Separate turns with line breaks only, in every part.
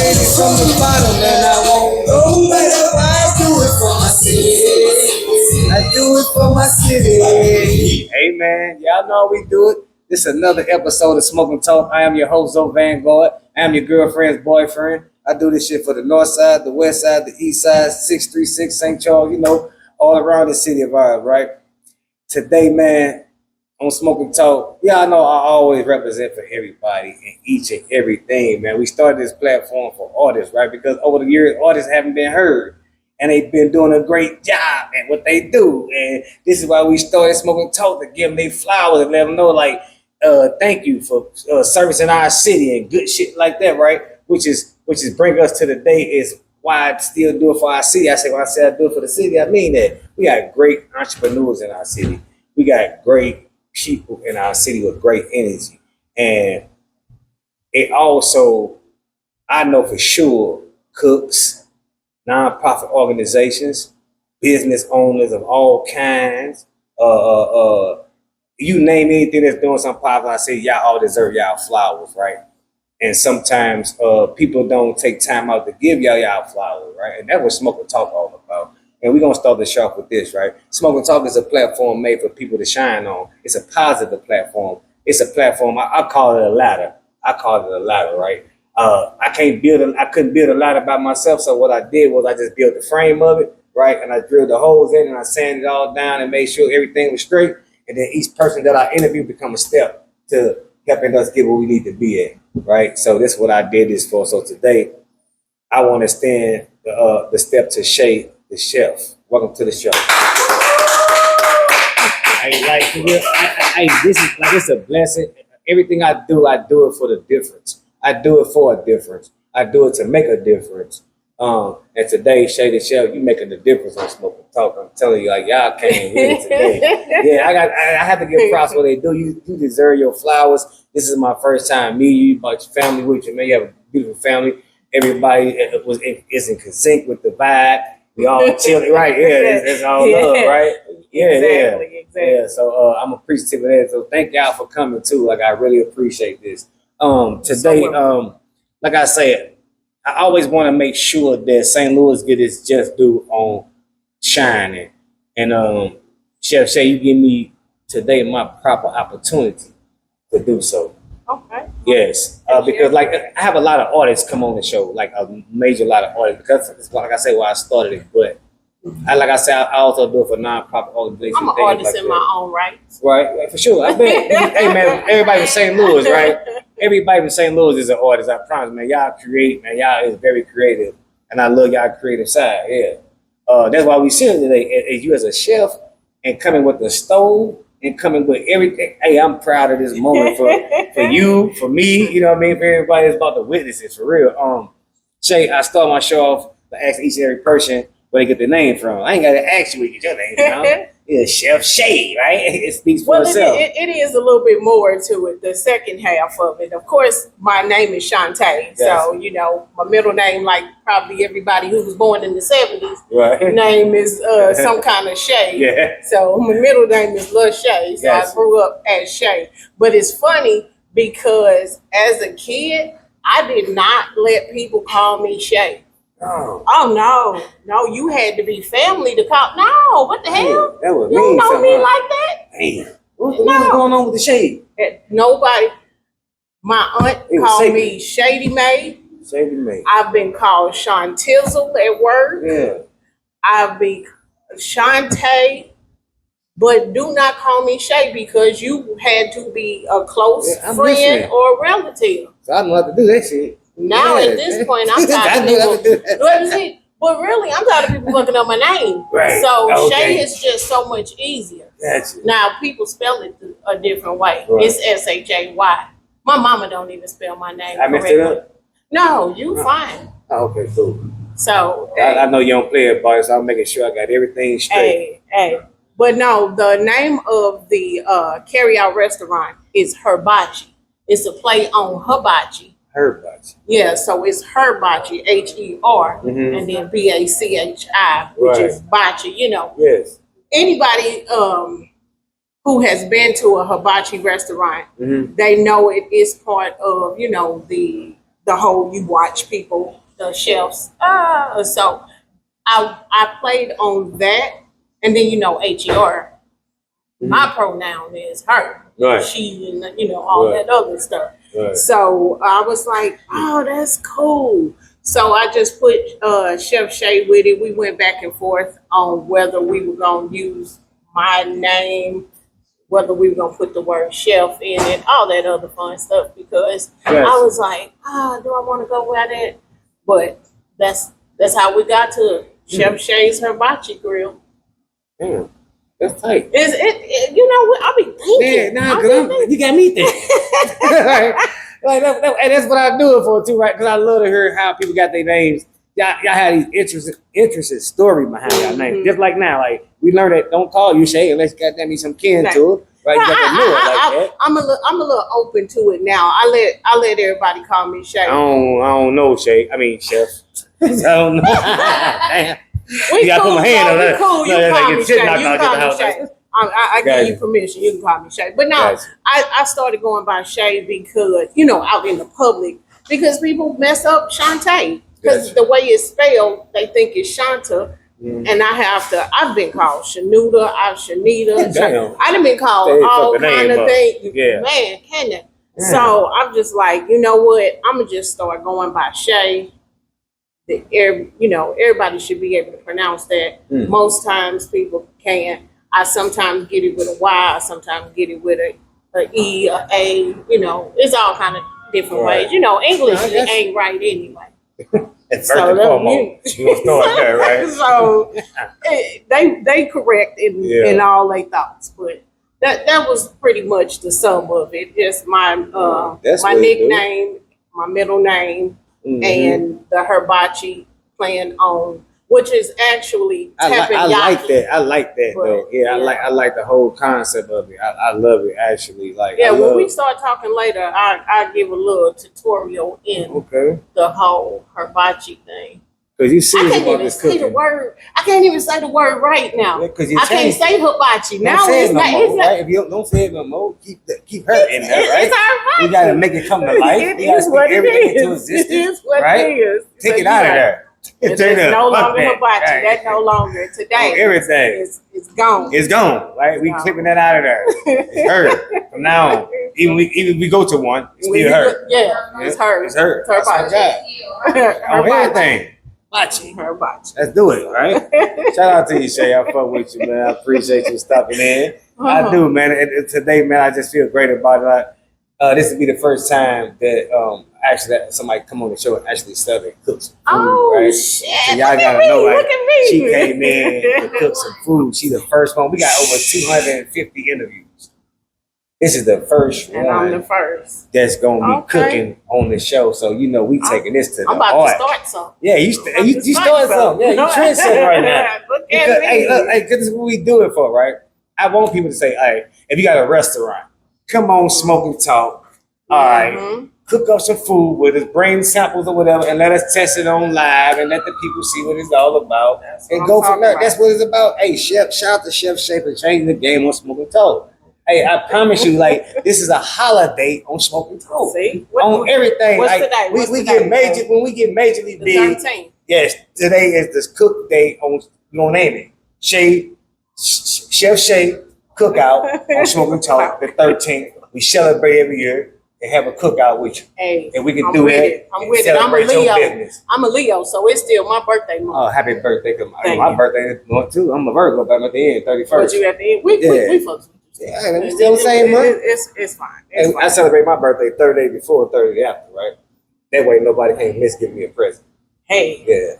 made it from the bottom and I won't go better. I do it for my city. I do it for my city. Hey man, y'all know how we do it. This is another episode of Smoking Talk. I am your host, Zoe Vanguard. I am your girlfriend's boyfriend. I do this shit for the north side, the west side, the east side, 636 St. Charles, you know, all around the city of ours, right? Today, man, on Smoking Talk, y'all know I always represent for everybody and each and everything, man. We started this platform for artists, right? Because over the years, artists haven't been heard. And they've been doing a great job at what they do. And this is why we started Smoking Talk, to give them their flowers and let them know, like, thank you for servicing our city and good shit like that, right? Which is bring us to the day is why I still do it for our city. I say when I say I do it for the city, I mean that. We got great entrepreneurs in our city. We got great people in our city with great energy. And it also, I know for sure, cooks, nonprofit organizations, business owners of all kinds, you name anything that's doing something positive, I say y'all all deserve y'all flowers, right? And sometimes people don't take time out to give y'all flowers, right? And that's what Smoking Talk all about. And we're gonna start the show off with this, right? Smoking Talk is a platform made for people to shine on. It's a positive platform. It's a platform. I call it a ladder. Right? I couldn't build a ladder by myself. So what I did was I just built the frame of it, right? And I drilled the holes in and I sanded it all down and made sure everything was straight. And then each person that I interview become a step to helping us get where we need to be at, right? So this is what I did this for. So today, I want to extend the step to Shay, the chef. Welcome to the show. This is like, it's a blessing. Everything I do it for the difference. I do it for a difference. I do it to make a difference. And today, Shay the Chef, you making the difference on Smoking Talk. I'm telling you, like, y'all came here today. Yeah, I have to give props what they do. You deserve your flowers. This is my first time meeting you, my family with you, man. You have a beautiful family. Everybody is in sync with the vibe. We all chilling, right? Yeah, it's all love, right? Yeah, exactly. Yeah, so I'm appreciative of that. So thank y'all for coming too. Like, I really appreciate this. Today, like I said, I always want to make sure that St. Louis get its just due on shining. And Chef Shay, you give me today my proper opportunity to do so.
Okay.
Yes, because like I have a lot of artists come on the show, like a major lot of artists. Because it's like I say, why I started it, but I also do it for nonprofit organizations.
I'm an artist in my own right.
Right, for sure. I bet. Hey man, everybody in St. Louis, right? Everybody in St. Louis is an artist. I promise, man. Y'all create, man. Y'all is very creative, and I love y'all creative side. Yeah, that's why we see it today. As you as a chef and coming with the stove and coming with everything. Hey, I'm proud of this moment for you, for me. You know what I mean? For everybody that's about to witness it, for real. Shay, I start my show off by asking each and every person where they get their name from. I ain't got to ask you where you get your name from. Yeah, Chef Shay, right? It speaks for itself.
It is a little bit more to it, the second half of it. Of course, my name is Shantae. Yes. So, you know, my middle name, like probably everybody who was born in the 70s, right. Name is some kind of Shay. Yeah. So my middle name is Lil Shay. So yes. I grew up as Shay. But it's funny because as a kid, I did not let people call me Shay. Oh no! You had to be family to call. No, what the hell?
That was
you don't know me like that.
Damn. What's going on with the shade?
Nobody. My aunt called me Shady May.
Shady May.
I've been called Shantizzle at work.
Yeah.
I've been Shantae, but do not call me Shay because you had to be a close friend or relative.
So I don't have to do that shit.
Now at this point, I'm tired of people. But really, I'm tired of people looking up my name.
Right.
So Shay is just so much easier.
Gotcha.
Now people spell it a different way. Right. It's Shay. My mama don't even spell my name
correctly. I messed it up?
No, you fine.
Oh, okay, cool.
So
I know you don't play it, boy, so I'm making sure I got everything straight.
Hey. But no, the name of the carry-out restaurant is Herbachi. It's a play on hibachi.
Herbachi.
Yeah, so it's Herbachi, Her, and then Bachi, which is bachi, you know.
Yes.
Anybody who has been to a hibachi restaurant, they know it is part of, you know, the the whole you watch people, the chefs. So I played on that, and then HER. My pronoun is her,
Right.
she, and all
Right.
that other stuff.
Right.
So I was like, oh, that's cool. So I just put Chef Shay with it. We went back and forth on whether we were gonna use my name, whether we were gonna put the word chef in it, all that other fun stuff. Because
Yes.
I was like, do I want to go with it? But that's how we got to Chef Shay's Hibachi Grill.
Damn. That's tight.
Is it? I be thinking.
Yeah, nah, you got me thinking. And that's what I do it for too, right? Because I love to hear how people got their names. Y'all have these interesting story behind y'all name. Just like now, like we learned that don't call you Shay unless you got that be some kin to it, right? You got to know it like that.
I'm a little open to it now. I let everybody call me Shay.
I don't know Shay. I mean Chef. I don't know. Damn.
We
gotta
cool,
put my hand on that.
Cool. You
No,
call
like
me
shit
Shay.
knocked
You
out
call
your
me
house.
Shay. I give you permission. You can call me Shay. But no,
Gotcha.
I started going by Shay because out in the public because people mess up Shantae because
Gotcha.
the way it's spelled they think it's Shanta. And I've been called Shanuda, Shanita.
Damn.
I done been called
They
all
fuck the
kind
name
of
up.
things.
Yeah.
Man, can it? So I'm just like, you know what? I'm gonna just start going by Shay. Everybody should be able to pronounce that. Most times people can't. I sometimes get it with a Y. I sometimes get it with a E, a A. It's all kind of different ways. English ain't right anyway.
First and foremost, you gonna start there, right?
So they correct in all their thoughts, but that was pretty much the sum of it. Just my nickname, my middle name, and the hibachi playing on, which is actually teppanyaki.
I like that though. Yeah, I like the whole concept of it. I love it actually. Like
when we start talking later, I give a little tutorial in the whole hibachi thing.
Because you see
I can't
about
even
this
say
cooking.
the word. I can't even say the word right now.
Yeah,
I can't say hibachi now.
Don't say
It's
it no
not.
more,
It's not.
right? If you don't say it no more, keep her in there, right?
It's hibachi.
We gotta make it come to life.
It
We gotta
is what
speak
it
everything
is.
into existence,
It is what
right?
it is.
Take it out of there.
It's
Straight up.
no
Fuck
longer
that.
hibachi.
Right.
That's no longer today.
Oh, everything.
It's gone.
It's gone, right? We clipping that out of there. It's her from now on. Even we go to one, it's still her.
It's her.
It's her.
It's her
That's my God. On everything.
Her hibachi.
Let's do it, right? Shout out to you, Shay. I fuck with you, man. I appreciate you stopping in. I do, man. And today, man, I just feel great about it. This will be the first time that actually that somebody come on the show and actually sell and cook some food, right?
Shit.
So y'all gotta know, like, she came in to cook some food. She the first one. We got over 250 interviews. This is the first
and
one.
I'm the first
that's gonna be cooking on the show. So we taking this to the
I'm about
heart.
to start something.
Yeah, you started something. Yeah, you trendsetting right now.
Look at me.
Hey, this is what we do it for, right? I want people to say, hey, if you got a restaurant, come on, smoke and talk. All right, cook up some food with us, bring samples or whatever, and let us test it on live and let the people see what it's all about. And go from there. That's what it's about. Hey, Chef, shout out to Chef Shay for changing the game on Smoke and Talk. Hey, I promise you, like, this is a holiday on Smoke and Talk.
See?
On everything.
What's
like,
today?
We get major when we get majorly
The
big.
13th.
Yes, today is this cook day on, you gonna name it. Chef Shay cookout on Smoke and Talk, the 13th. We celebrate every year and have a cookout with you.
Hey,
and we can
I'm
do
with
that.
It. I'm with it. I'm a Leo. I'm a Leo, so it's still my birthday month.
Oh, happy birthday. My birthday is going too. I'm a Virgo back at the end, 31st.
But you at the end? We fucks.
Yeah, we still the same month.
It's fine. It's fine.
I celebrate my birthday 30 days before, 30 days after, right? That way nobody can miss giving me a present.
Hey.
Yeah,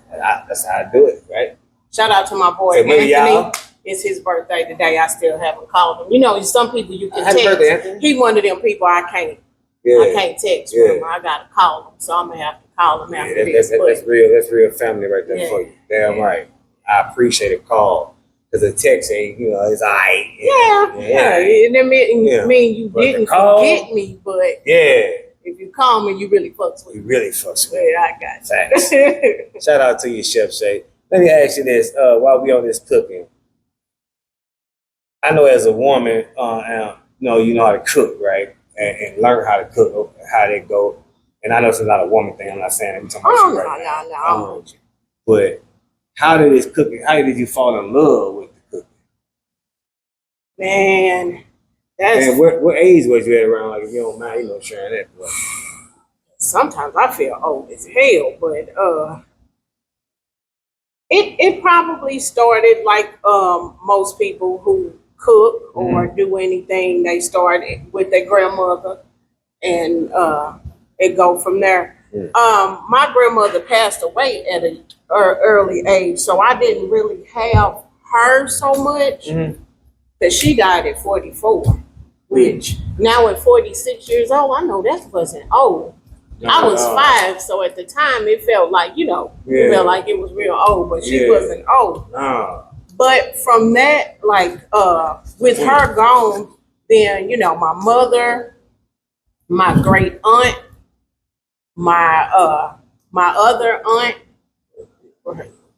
that's how I do it, right?
Shout out to my boy Anthony. Y'all. It's his birthday today. I still haven't called him. Some people you can text. Birthday, Anthony. He one of them people I can't text him. I gotta call him. So I'm gonna have to call him after this.
That's real. That's real family right there for you. Damn right. I appreciate a call. Because the text ain't, it's all right.
Yeah. And it mean you didn't forget me, but if you call me, you really fucks with me.
You really fucks with me.
Yeah, I got
you. Thanks. Shout out to you, Chef Shay. Let me ask you this, while we on this cooking. I know as a woman, you know how to cook, right? And learn how to cook, how they go. And I know it's not a woman thing. I'm not saying I'm talking about
Oh,
you
no,
right now.
I'm with you.
But how did this cooking? How did you fall in love with the cooking?
Man, that's
And what age was you at around? Like, if you don't mind, sharing that. But
sometimes I feel old as hell, but it probably started like most people who cook or do anything. They started with their grandmother, and it go from there. My grandmother passed away at an early age, so I didn't really have her so much because she died at 44, which now at 46 years old, I know that wasn't old. I was 5, so at the time it felt like, it felt like it was real old, but she wasn't old. But from that, like with her gone, then my mother, my great aunt, my other aunt,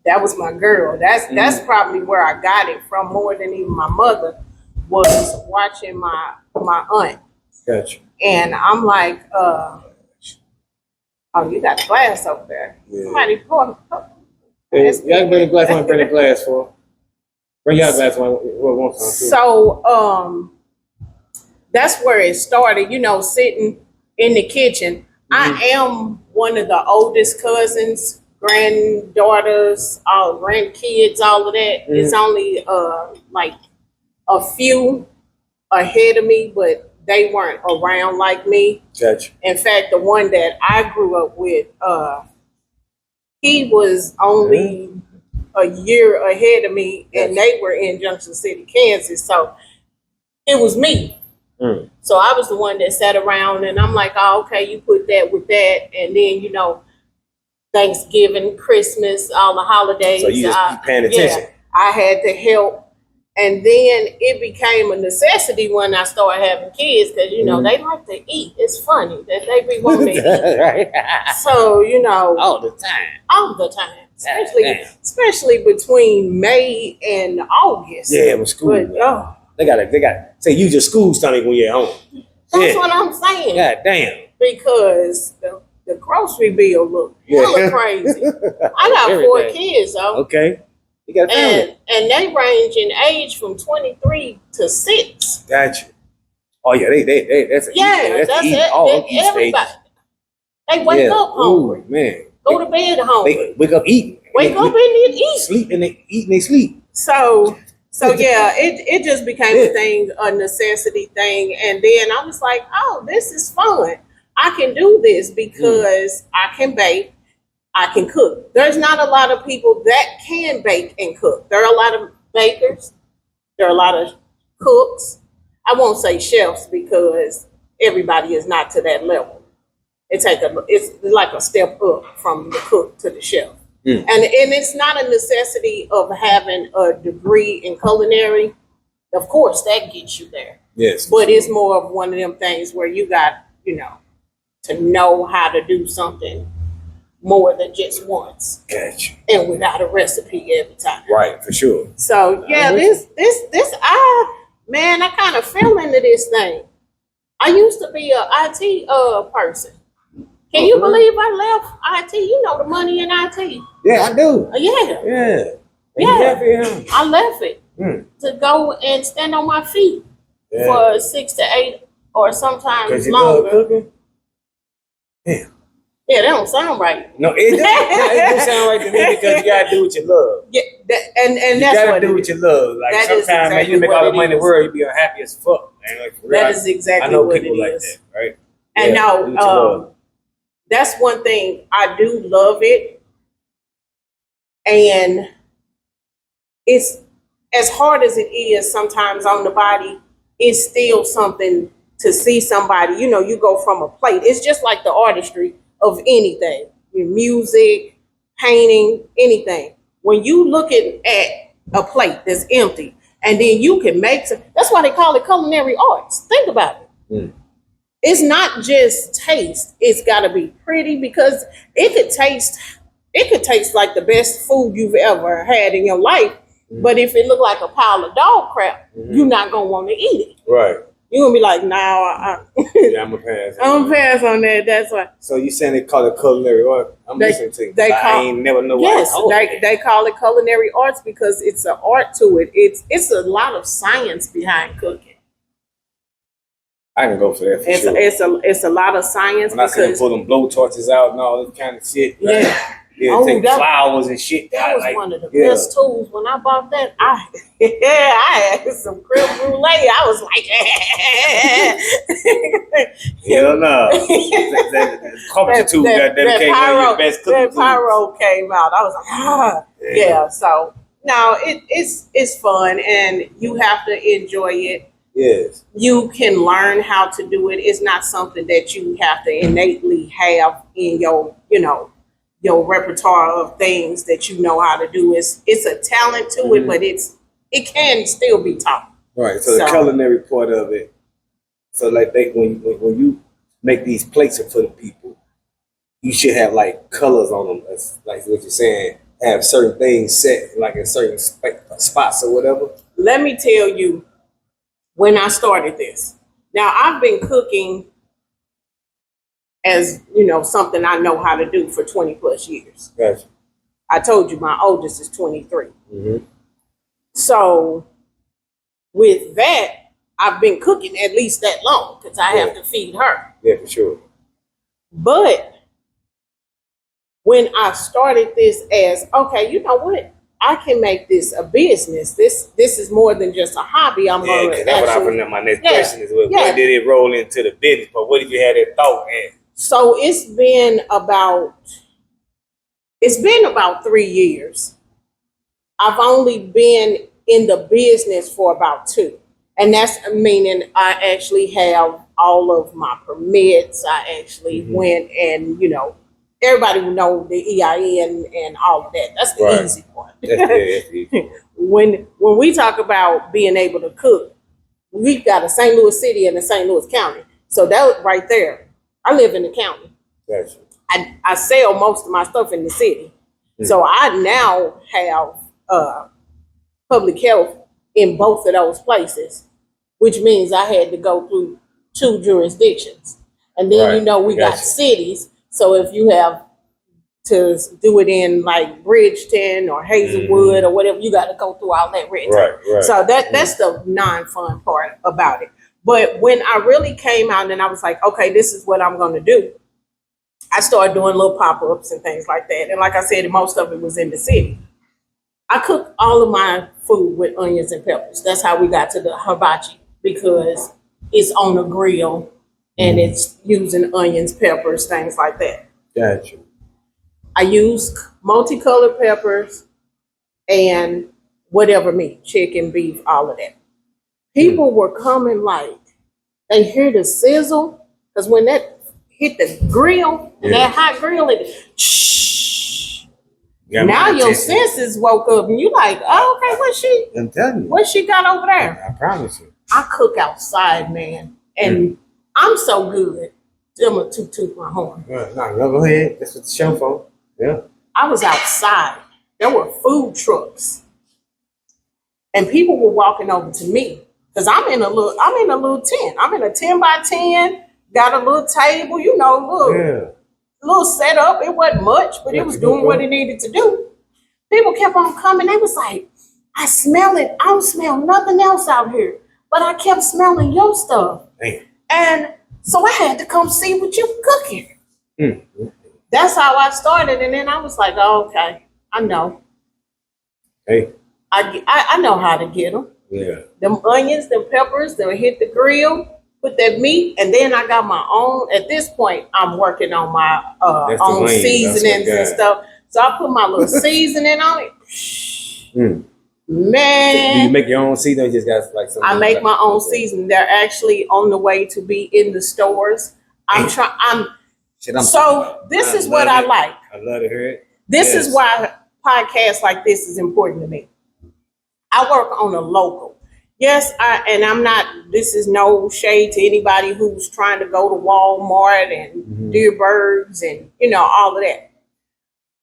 that was my girl. That's probably where I got it from more than even my mother, was watching my aunt.
gotcha.
And I'm like, oh, you got a glass over there.
Yeah.
Somebody pour.
Hey, y'all can bring a glass. Bring a glass for. Bring y'all a glass. One time too.
So that's where it started. Sitting in the kitchen. I am one of the oldest cousins, granddaughters, all grandkids, all of that. It's only like a few ahead of me, but they weren't around like me.
Gotcha.
In fact, the one that I grew up with, he was only a year ahead of me, and they were in Junction City, Kansas. So it was me. So I was the one that sat around, and I'm like, oh, okay, you put that with that, and then Thanksgiving, Christmas, all the holidays.
So you just paying attention.
Yeah, I had to help. And then it became a necessity when I started having kids because, they like to eat. It's funny that they be wanting to eat.
Right.
So,
all the time.
All the time. Especially between May and August.
Yeah, with school.
But,
they got say use your school stomach when you're home.
That's what I'm saying.
God damn.
Because the grocery bill look hella crazy. I got 4 kids, though.
Okay. You got a family.
And they range in age from 23 to 6.
Gotcha. Oh yeah, that's
it.
All
everybody. They wake up hungry.
Ooh, man.
Go to bed hungry.
They wake up eating.
Wake up and eat.
Sleep and they eat and they sleep.
So yeah, it just became a thing, a necessity thing. And then I was like, oh, this is fun. I can do this because I can bake. I can cook. There's not a lot of people that can bake and cook. There are a lot of bakers. There are a lot of cooks. I won't say chefs because everybody is not to that level. It's like a step up from the cook to the chef. And it's not a necessity of having a degree in culinary. Of course, that gets you there.
Yes.
But it's more of one of them things where you got, to know how to do something more than just once.
Gotcha.
And without a recipe every time.
Right, for sure.
So yeah, I kind of fell into this thing. I used to be a IT person. Can you believe I left IT? You know the money in IT.
Yeah, I do.
Yeah.
Yeah.
I left it to go and stand on my feet for 6 to 8 or sometimes longer.
Damn.
Yeah, that don't sound right.
No, it don't sound right to me because you gotta do what you love.
Yeah, and
you
that's
gotta do what you love. Like sometimes, man, you make all the money in the world, you be unhappy as fuck. Man. Like,
that is exactly
I know
what
people
it
like
is.
that, right?
And that's one thing I do love it, and it's as hard as it is sometimes on the body. It's still something to see somebody. You go from a plate. It's just like the artistry of anything, music, painting, anything. When you look at a plate that's empty, and then you can make some, that's why they call it culinary arts. Think about it. It's not just taste. It's got to be pretty because it could taste like the best food you've ever had in your life. But if it look like a pile of dog crap, you're not gonna want to eat it.
Right.
You're gonna be like, nah,
Yeah, I'm a pass.
I'm gonna pass on that. That's why.
So you saying they call it culinary art? I'm listening to you. I ain't never know
yes,
why.
they call it culinary arts because it's an art to it. It's a lot of science behind cooking.
I can go for that for sure.
It's a lot of science.
When I see them pull them blow torches out and all this kind of shit.
Yeah.
Yeah, take flowers and shit.
That was one of the best tools. When I bought that, I had some creme brulee. I was like,
hell no. That carpenter tool that came out your best cooking.
That pyro came out. I was like, yeah. So no, it's fun and you have to enjoy it.
Yes.
You can learn how to do it. It's not something that you have to innately have in your repertoire of things that you know how to do. It's a talent to it, but it can still be taught.
Right. So the culinary part of it. So like when you make these plates for the people, you should have like colors on them. That's like what you're saying. Have certain things set like in certain spots or whatever.
Let me tell you, when I started this, now I've been cooking as something I know how to do for 20 plus years.
Gotcha.
I told you my oldest is 23.
Mm-hmm.
So with that, I've been cooking at least that long because I have to feed her.
Yeah, for sure.
But when I started this as, okay, you know what? I can make this a business. This is more than just a hobby. I'm going to
that's what my next question is. When did it roll into the business? But what did you have that thought at?
So it's been about 3 years. I've only been in the business for about 2. And that's meaning I actually have all of my permits. I actually went and, everybody would know the EIN and all of that. That's the easy part.
That's easy.
When we talk about being able to cook, we've got a St. Louis City and a St. Louis County. So that right there, I live in the county.
Gotcha.
I sell most of my stuff in the city. So I now have public health in both of those places, which means I had to go through 2 jurisdictions. And then, we got cities. So if you have to do it in like Bridgeton or Hazelwood or whatever, you got to go through all that red tape.
Right.
So that's the non-fun part about it. But when I really came out and I was like, okay, this is what I'm going to do, I started doing little pop-ups and things like that. And like I said, most of it was in the city. I cook all of my food with onions and peppers. That's how we got to the hibachi, because it's on a grill and it's using onions, peppers, things like that.
Gotcha. I
use multicolored peppers and whatever meat, chicken, beef, all of that. People were coming like, they hear the sizzle, because when that hit the grill, that hot grill, now your senses woke up and you like, oh, okay,
I'm telling you.
what she got over there?
I promise you.
I cook outside, man, and I'm so good. I'm gonna toot my horn.
No, go ahead. That's what the show for. Yeah. I
was outside. There were food trucks, and people were walking over to me because I'm in a little tent. I'm in a 10 by 10. Got a little table, little setup. It wasn't much, but it was doing what it needed to do. People kept on coming. They was like, I smell it. I don't smell nothing else out here, but I kept smelling your stuff.
Damn.
And so I had to come see what you were cooking. That's how I started. And then I was like, oh, okay, I know.
Hey.
I know how to get them.
Yeah.
Them onions, them peppers, they'll hit the grill, put that meat, and then I got my own. At this point, I'm working on my own seasonings and stuff. So I put my little seasoning on it. Man.
Do you make your own seasoning? Just got like something.
I make my own seasoning. They're actually on the way to be in the stores. So this is what I like.
I love to hear it.
This is why podcasts like this is important to me. I work on a local. Yes, I'm not, this is no shade to anybody who's trying to go to Walmart and Dearbergs and, all of that.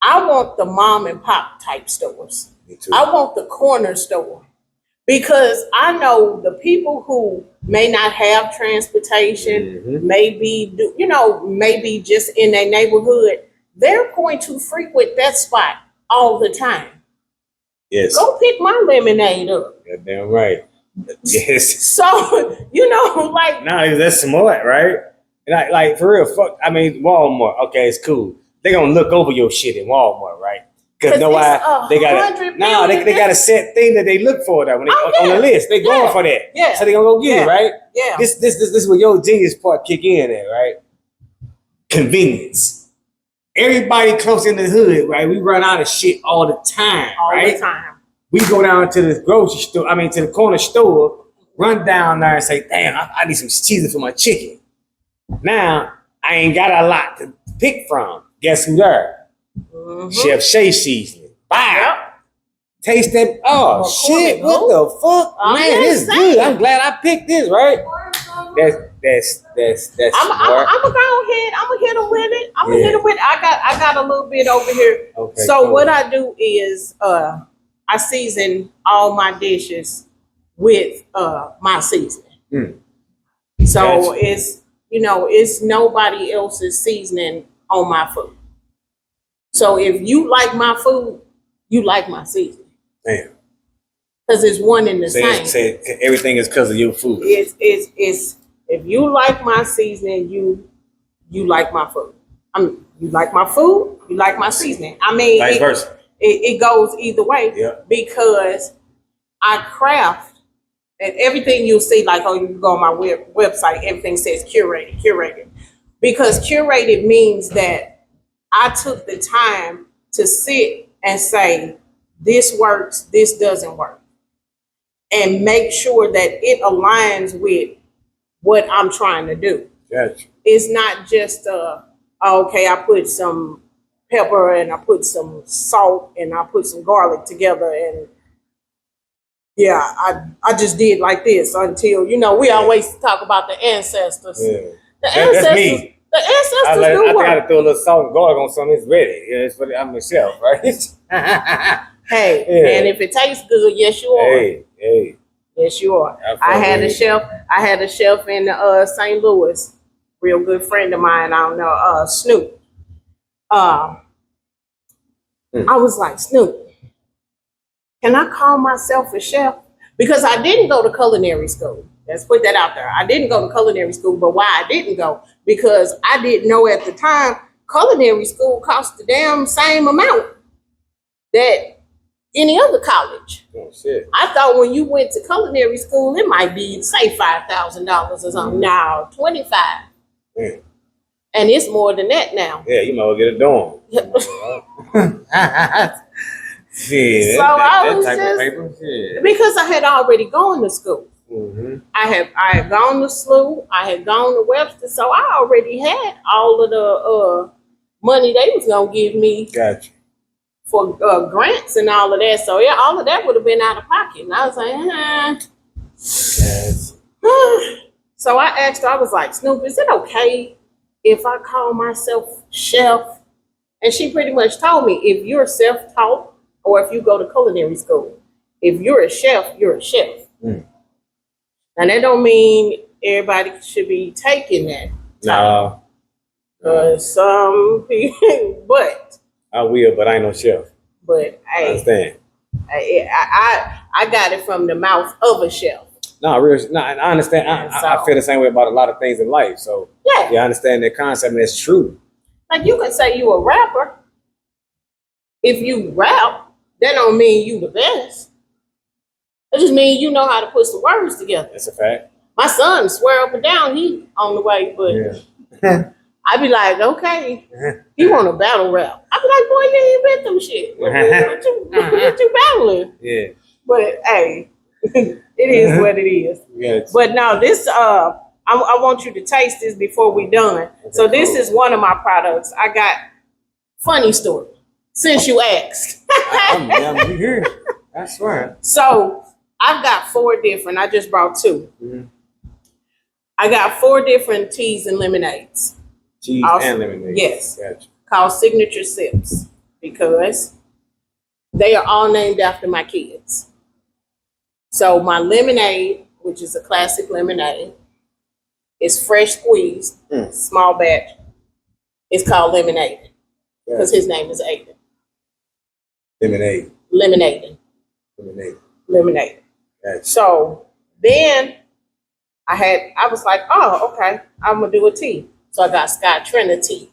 I want the mom and pop type stores.
Me too.
I want the corner store Because I know the people who may not have transportation, maybe maybe just in their neighborhood, they're going to frequent that spot all the time.
Yes.
Go pick my lemonade up.
You're damn right. Yes.
So, like
nah, that's smart, right? Like for real, fuck. I mean, Walmart. Okay, it's cool. They gonna look over your shit in Walmart, right? Because know why they got they got a set thing that they look for that when they on the list. They going for that.
Yeah.
So they gonna go get it, right?
Yeah.
This is where your genius part kick in at, right? Convenience. Everybody close in the hood, right? We run out of shit all the time, right?
All the time.
We go down to the grocery store, to the corner store, run down there and say, damn, I need some cheese for my chicken. Now, I ain't got a lot to pick from. Guess who there? Chef Shay seasoning. Wow. Yep. Taste that. Oh, shit. What the fuck? Man, this good. I'm glad I picked this, right? That's smart.
I'm gonna go ahead. I'm gonna hit him with it. I got a little bit over here. Okay, so what I do is I season all my dishes with my seasoning. So it's nobody else's seasoning on my food. So if you like my food, you like my seasoning.
Damn.
Because it's one and the same.
Say everything is because of your food.
It's if you like my seasoning, you like my food. You like my food, you like my seasoning. I mean,
vice versa.
It goes either way because I craft, and everything you'll see, like you go on my website, everything says curated. Because curated means that I took the time to sit and say, this works, this doesn't work. And make sure that it aligns with what I'm trying to do.
Gotcha.
It's not just, okay, I put some pepper and I put some salt and I put some garlic together and I just did like this until, we always talk about the ancestors. Yeah.
That's me.
The ancestors do work.
I gotta throw a little salt and garlic on something. It's ready. It's for I'm myself, right?
Hey, and if it tastes good, yes you are.
Hey.
Yes you are. I had a chef in St. Louis, real good friend of mine. I don't know, Snoop. I was like, Snoop, can I call myself a chef? Because I didn't go to culinary school. Let's put that out there. I didn't go to culinary school, but why I didn't go? Because I didn't know at the time culinary school cost the damn same amount that any other college.
Oh, shit.
I thought when you went to culinary school, it might be, say, $5,000 or something. Now, $25,000. And it's more than that now.
Yeah, you might well get a dorm.
Shit, that type of paper. Shit. Because I had already gone to school. I had gone to SLU, I had gone to Webster, so I already had all of the money they was gonna give me.
Gotcha.
For grants and all of that. So yeah, all of that would have been out of pocket. And I was like,
Yes.
So I asked her, I was like, Snoop, is it okay if I call myself chef? And she pretty much told me, if you're self-taught or if you go to culinary school, if you're a chef, you're a chef. And that don't mean everybody should be taking that.
No.
Some people, but
I will, but I ain't no chef.
But
I understand.
I got it from the mouth of a chef.
I understand. I feel the same way about a lot of things in life. So yeah, I understand that concept, and it's true.
Like you can say you a rapper. If you rap, that don't mean you the best. It just means you know how to put some words together.
That's a fact.
My son swear up and down he on the way, but I be like, okay, he want a battle rap. I be like, boy, you ain't been through shit. What you battling?
Yeah.
But hey, it is what it is.
Yes.
But no, this I want you to taste this before we done. Okay, so this is one of my products. I got funny story since you asked.
I'm here. I swear.
So I've got 4 different. I just brought 2. I got 4 different teas and lemonades.
Cheese and lemonade.
Yes.
Gotcha.
Called Signature Sips because they are all named after my kids. So my lemonade, which is a classic lemonade, is fresh squeezed, small batch. It's called lemonade because his name is Aiden.
Lemonade.
Lemonade.
Lemonade.
Lemonade.
Gotcha.
So then I was like, oh, okay, I'm gonna do a tea. So I got Scott Trinity.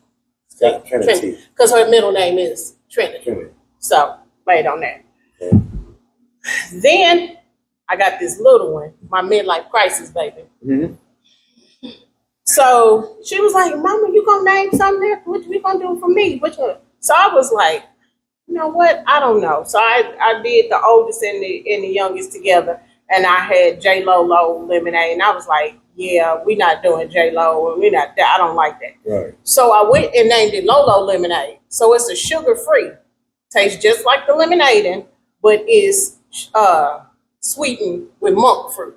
Scott Trinity.
Because her middle name is Trinity.
Trinity.
So played on that.
Okay.
Then I got this little one, my midlife crisis baby.
Mm-hmm.
So she was like, Mama, you gonna name something there? What you gonna do for me? Which one? So I was like, you know what? I don't know. So I did the oldest and the youngest together, and I had J Lo lemonade, and I was like, yeah, we're not doing J Lo, and we're not. I don't like that.
Right.
So I went and named it Lolo lemonade. So it's a sugar free, tastes just like the lemonade, but is sweetened with monk fruit.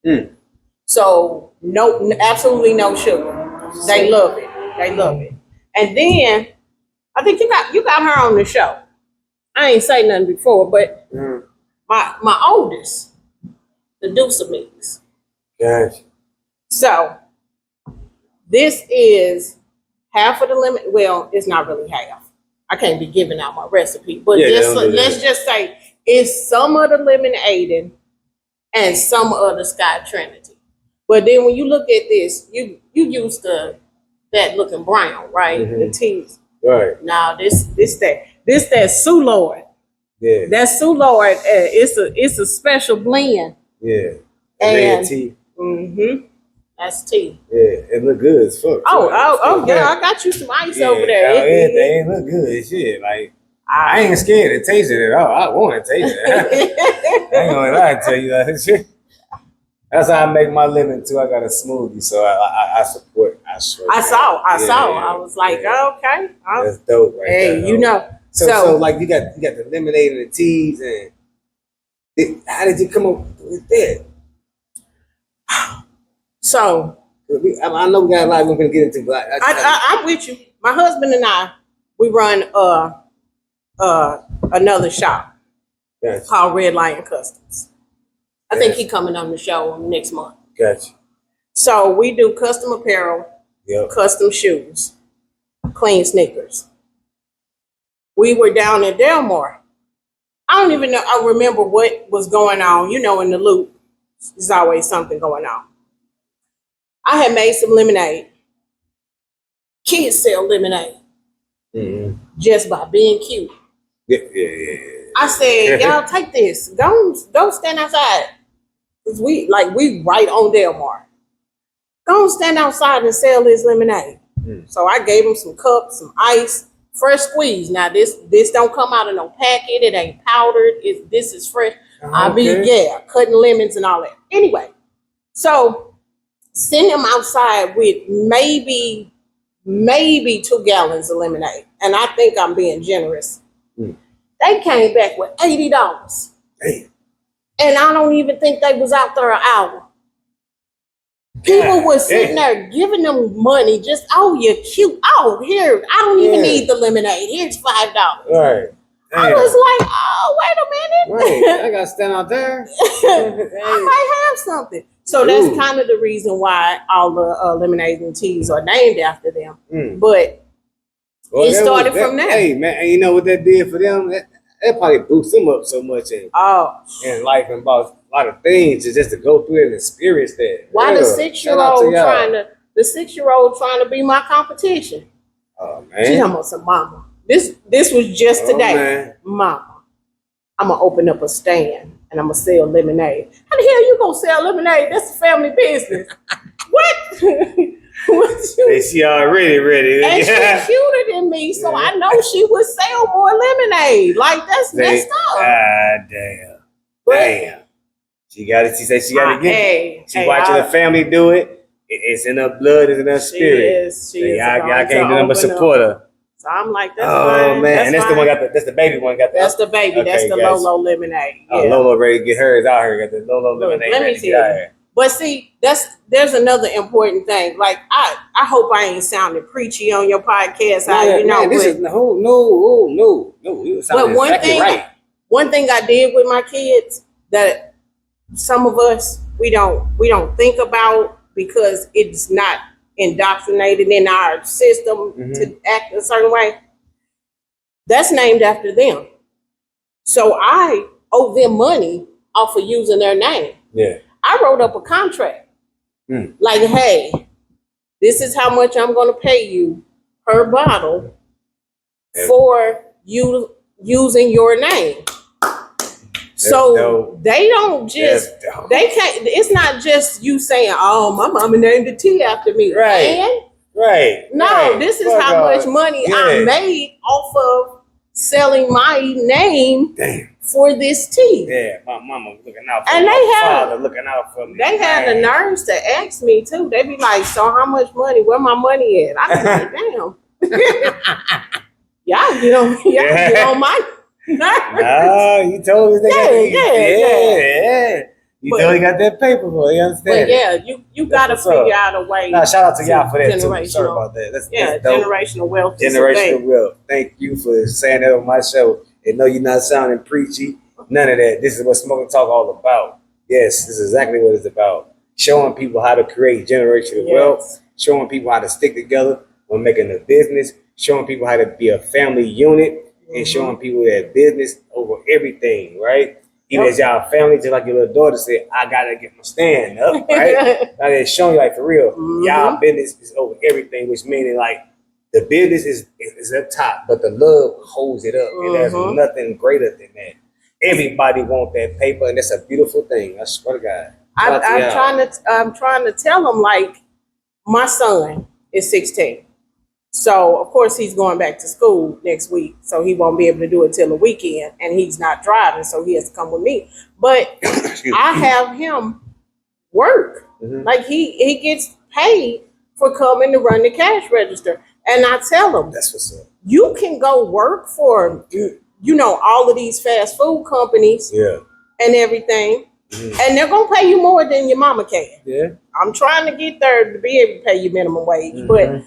Mm.
So no, absolutely no sugar. They love it. They love it. And then I think you got her on the show. I ain't say nothing before, but my oldest, the Deuce of Mix.
Gotcha.
So this is half of the lemon. Well, it's not really half. I can't be giving out my recipe, but let's just say it's some of the lemonade and some of the Scott Trinity. But then when you look at this, you use that looking brown, right?
Mm-hmm.
The teas.
Right.
Now this that Sue Lord.
Yeah.
That Sue Lord. It's a special blend.
Yeah.
And
tea.
Mm-hmm. That's tea.
Yeah, it look good as fuck.
Oh, yeah, I got you some ice over there.
Everything look good. Shit, like I ain't scared to taste it at all. I want to taste it. I ain't gonna lie to you that shit. That's how I make my living too. I got a smoothie, so I support. I saw.
I was like, okay,
that's dope. Right
hey,
there,
you know.
So like you got the lemonade and the teas, and how did you come up with that?
So
I know we got a lot we're gonna get into, but
I'm with you. My husband and I, we run another shop called Red Lion Customs. I think he coming on the show next month.
Gotcha.
So we do custom apparel, custom shoes, clean sneakers. We were down in Delmar. I don't even know. I remember what was going on. You know, in the loop, there's always something going on. I had made some lemonade. Kids sell lemonade just by being cute.
Yeah.
I said, y'all take this. Don't stand outside. Cause we right on Delmar. Go stand outside and sell this lemonade. So I gave him some cups, some ice, fresh squeeze. Now this don't come out of no packet. It ain't powdered. This is fresh. I be cutting lemons and all that. Anyway, so send him outside with maybe 2 gallons of lemonade, and I think I'm being generous. They came back with $80.
Damn.
And I don't even think they was out there an hour. People were sitting there giving them money, just, oh, you're cute. Oh, here, I don't even need the lemonade. Here's $5.
Right. Damn.
I was like, oh, wait a minute.
Right. I got to stand out there.
I might have something. So that's kind of the reason why all the lemonades and teas are named after them. But it started from there.
Hey, man, and you know what that did for them? That probably boosts them up so much in life and about a lot of things just to go through it and experience that.
Why the 6-year-old trying to be my competition?
Oh man.
She's almost a mama. This was just today. Man. Mama, I'm gonna open up a stand and I'm gonna sell lemonade. How the hell you gonna sell lemonade? That's a family business. What?
She already ready.
And she's cuter than me, so I know she would sell more lemonade. Like that's messed up.
Damn. She got it. She said she got to get it. She watching the family do it. It's in her blood. It's in her spirit. I can't do nothing but support her.
So I'm like, that's fine.
Oh man, and that's the one that's the baby one.
That's the baby. That's the Lolo lemonade.
Oh, Lolo ready to get hers out here. Got the Lolo lemonade.
Let me see. But see, there's another important thing. Like I hope I ain't sounding preachy on your podcast.
No.
But one thing I did with my kids that some of us we don't think about because it's not indoctrinated in our system to act a certain way. That's named after them. So I owe them money off of using their name.
Yeah.
I wrote up a contract. Like, hey, this is how much I'm going to pay you per bottle for you using your name. So they don't just, they can't, it's not just you saying, oh, my mama named the tea after me.
Right. Right.
No, this is how much money I made off of selling my name for this tea.
Yeah, my mama was looking out for
and
me.
My
father looking out for me.
They had the nerves to ask me too. They be like, so how much money? Where my money at? I be like, damn. Y'all get on my nerves.
No, you told me yeah. You told you got that paper for it, you understand?
But yeah, you gotta figure out a way.
No, shout out to y'all for that too. Sorry about that. That's
generational wealth.
Generational wealth. Thank you for saying that on my show. And no, you're not sounding preachy. None of that. This is what Smoke and Talk all about. Yes, this is exactly what it's about. Showing people how to create generational wealth. Showing people how to stick together when making a business. Showing people how to be a family unit. And showing people that business over everything, right? Even as y'all family, just like your little daughter said, I gotta get my stand up, right? Now they're showing you like for real, y'all business is over everything, which meaning like the business is up top, but the love holds it up, and there's nothing greater than that. Everybody wants that paper, and that's a beautiful thing. I swear to God.
I'm trying to tell them, like, my son is 16. So, of course, he's going back to school next week, so he won't be able to do it till the weekend, and he's not driving, so he has to come with me. But I have him work. Like, he gets paid for coming to run the cash register. And I tell him,
that's what's up.
You can go work for, all of these fast food companies and everything, and they're going to pay you more than your mama can.
Yeah.
I'm trying to get there to be able to pay you minimum wage, but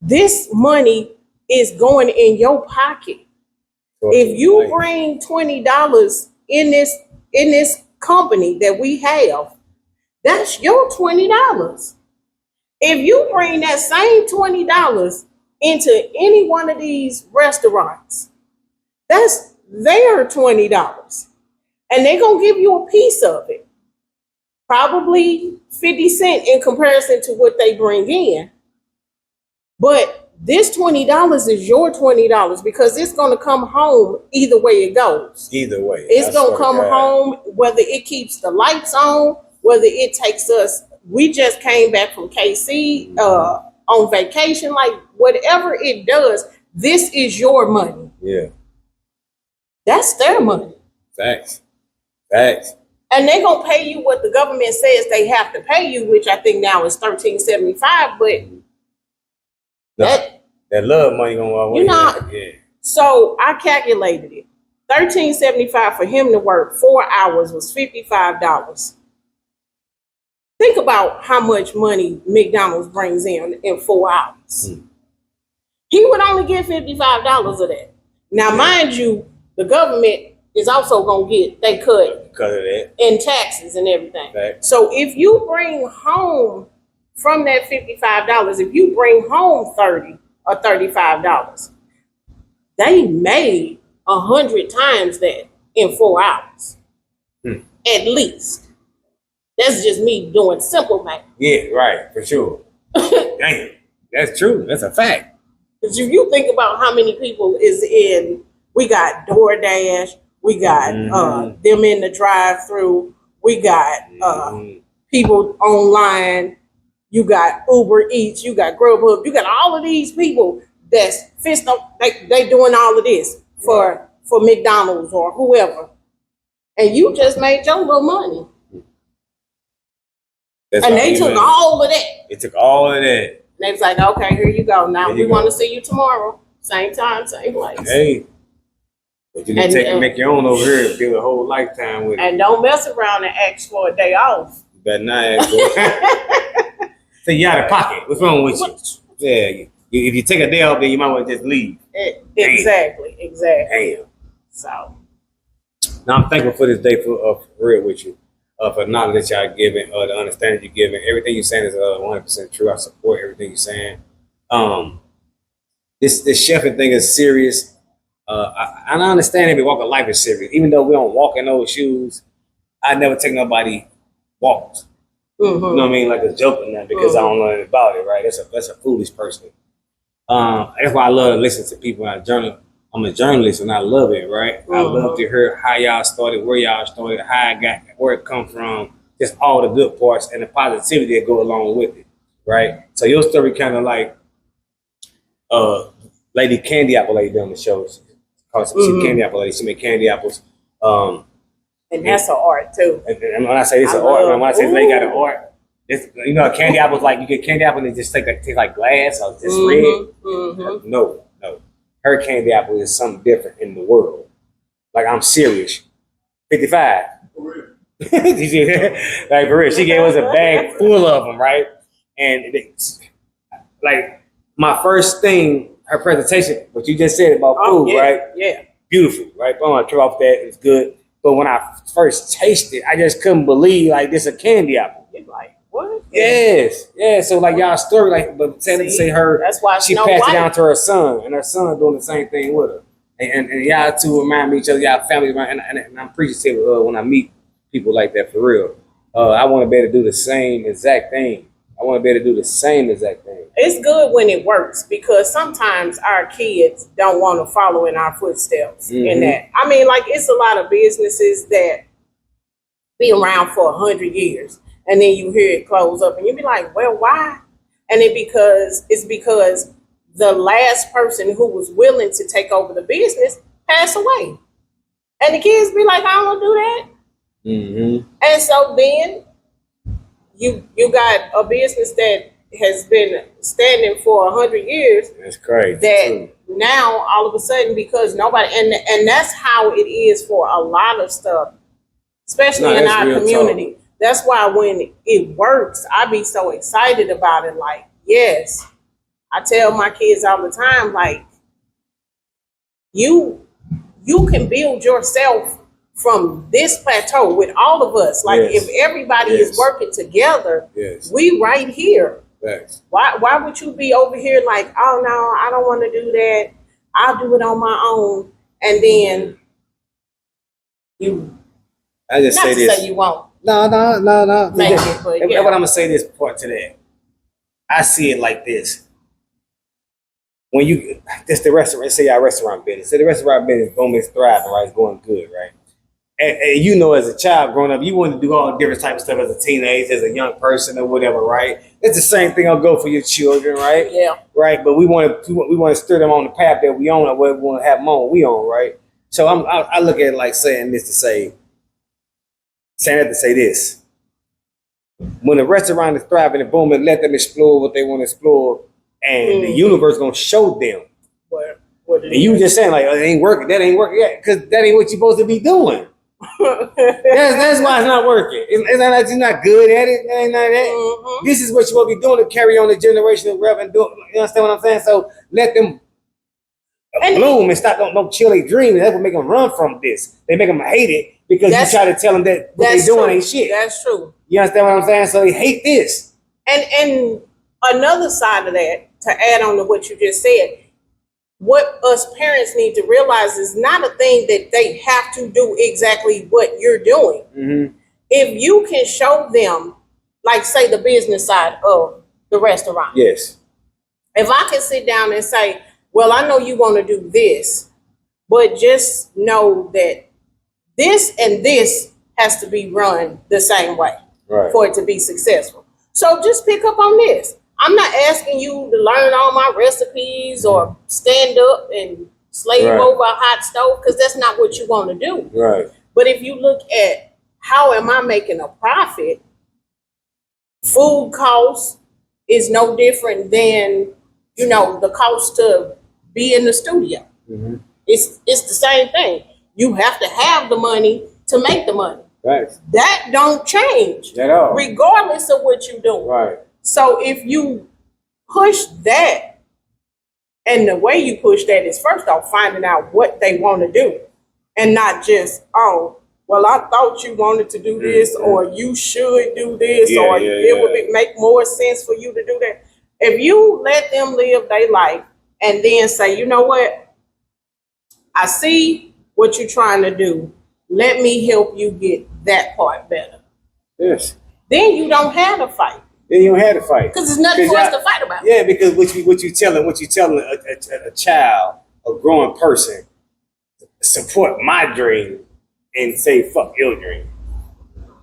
this money is going in your pocket. If you bring $20 in this company that we have, that's your $20. If you bring that same $20 into any one of these restaurants, that's their $20. And they're going to give you a piece of it. Probably 50 cents in comparison to what they bring in. But this $20 is your $20 because it's going to come home either way it goes.
Either way.
It's going to come home, whether it keeps the lights on, whether it takes us. We just came back from KC on vacation. Like, whatever it does, this is your money. Yeah. That's their money.
Facts.
And they're going to pay you what the government says they have to pay you, which I think now is $13.75, but that
love money gonna always
So I calculated it. $13.75 for him to work 4 hours was $55. Think about how much money McDonald's brings in 4 hours. He would only get $55 of that. Now, mind you, the government is also gonna get they cut
of that
in taxes and everything.
Right.
So if you bring home from that $55, if you bring home $30 or $35, they made 100 times that in 4 hours. At least. That's just me doing simple math.
Yeah, right, for sure. Damn, that's true. That's a fact.
Because if you think about how many people is in, we got DoorDash, we got them in the drive-through, we got people online, you got Uber Eats, you got Grubhub, you got all of these people that's fist up, they doing all of this for McDonald's or whoever. And you just made your little money. That's and they took all of that.
It took all of that.
They was like, okay, here you go. Now we want to see you tomorrow. Same time, same place.
Hey. But you can take and make your own over here and build a whole lifetime with it.
And don't mess around and ask for a day off.
You better not ask for it. So you out of pocket. What's wrong with you? Yeah. If you take a day off, then you might want to just leave.
Exactly.
Damn.
So.
Now I'm thankful for this day for real with you, for the knowledge that y'all giving, the understanding you're giving. Everything you're saying is 100% true. I support everything you're saying. This chefing thing is serious. I understand every walk of life is serious. Even though we don't walk in those shoes, I never take nobody walks. You know what I mean? Like a joke in that because I don't know anything about it, right? That's a foolish person. That's why I love to listen to people. I journal. I'm a journalist and I love it, right? I love to hear how y'all started, where y'all started, how it got, where it come from, just all the good parts and the positivity that go along with it, right? So your story kind of like Lady Candy Apple Lady on the show. She Candy Apple Lady. She make candy apples.
And that's an art too.
And when I say it's an art, when I say they got an art, it's, you know, a candy apples like you get candy apple and they just taste like glass or just red. No. Her candy apple is something different in the world. Like I'm serious. 55. For real. Like for real. She gave us a bag full of them, right? And like my first thing, her presentation, what you just said about food, right?
Yeah.
Beautiful, right? I trip off that. It's good. But when I first tasted, I just couldn't believe like this a candy apple.
You're like, what?
Yes. Yeah. So like y'all story, like, but say her,
that's why
she passed it down to her son, and her son doing the same thing with her. And y'all two remind me each other, y'all family, and I'm appreciative when I meet people like that for real. I want to be able to do the same exact thing.
It's good when it works because sometimes our kids don't want to follow in our footsteps in that. I mean, like it's a lot of businesses that be around for 100 years and then you hear it close up and you be like, well, why? And it's because the last person who was willing to take over the business passed away. And the kids be like, I don't want to do that. And so then you got a business that has been standing for 100 years.
That's crazy.
That now all of a sudden because nobody and that's how it is for a lot of stuff, especially in our community. Talk. That's why when it works, I be so excited about it. Like, yes, I tell my kids all the time, like, you can build yourself from this plateau with all of us. Like if everybody is working together, we right here.
Thanks.
Why would you be over here like, oh no, I don't want to do that. I'll do it on my own. And then
I just say this.
Say you won't.
No.
Make it, but
what I'm gonna say this part to that. I see it like this. When this the restaurant, say our restaurant business. Say the restaurant business, boom, it's thriving, right? It's going good, right? And you know, as a child growing up, you want to do all different types of stuff as a teenager, as a young person, or whatever, right? It's the same thing. I'll go for your children, right?
Yeah.
Right. But we want to steer them on the path that we own, or what we want to have them on, we own, right? So I look at it like saying this to say this. When the restaurant is thriving and booming, let them explore what they want to explore, and the universe gonna show them. And you just saying like, oh, it ain't working. That ain't working yet, because that ain't what you're supposed to be doing. that's why it's not working. It's not that you're not good at it. It ain't none of that. This is what you're supposed to be doing to carry on the generational revenue. You understand what I'm saying? So let them bloom and stop. Don't chill their dream. That's what make them run from this. They make them hate it because you try to tell them that what they doing ain't shit.
That's true.
You understand what I'm saying? So they hate this.
And another side of that, to add on to what you just said, what us parents need to realize is not a thing that they have to do exactly what you're doing. If you can show them, like say the business side of the restaurant.
Yes.
If I can sit down and say, well, I know you want to do this, but just know that this and this has to be run the same way for it to be successful. So just pick up on this. I'm not asking you to learn all my recipes or stand up and slave over a hot stove, because that's not what you want to do.
Right.
But if you look at how am I making a profit, food costs is no different than, the cost to be in the studio. It's the same thing. You have to have the money to make the money.
Right.
That don't change
at all,
regardless of what you're doing.
Right.
So if you push that, and the way you push that is first off finding out what they want to do. and not just, oh, well, I thought you wanted to do this, or you should do this, or it would make more sense for you to do that. If you let them live their life and then say, you know what, I see what you're trying to do. Let me help you get that part better.
Yes.
Then you don't have to fight.
Then you don't have to fight.
Because there's nothing for us to fight about.
Yeah, because what you telling a child, a growing person, support my dream and say fuck your dream.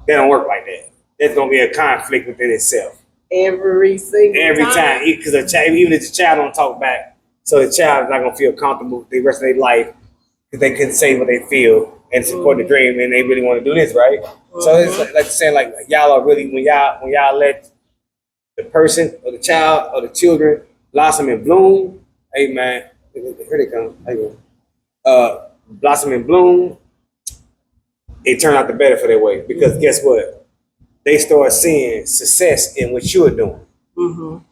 They don't work like that. There's gonna be a conflict within itself. Every time. Because even if the child don't talk back, so the child is not gonna feel comfortable the rest of their life because they couldn't say what they feel and support the dream, and they really want to do this, right? So it's like saying, like y'all are really when y'all let the person or the child or the children blossom and bloom. Hey man, here they come. Blossom and bloom. It turned out the better for their way because guess what? They start seeing success in what you're doing.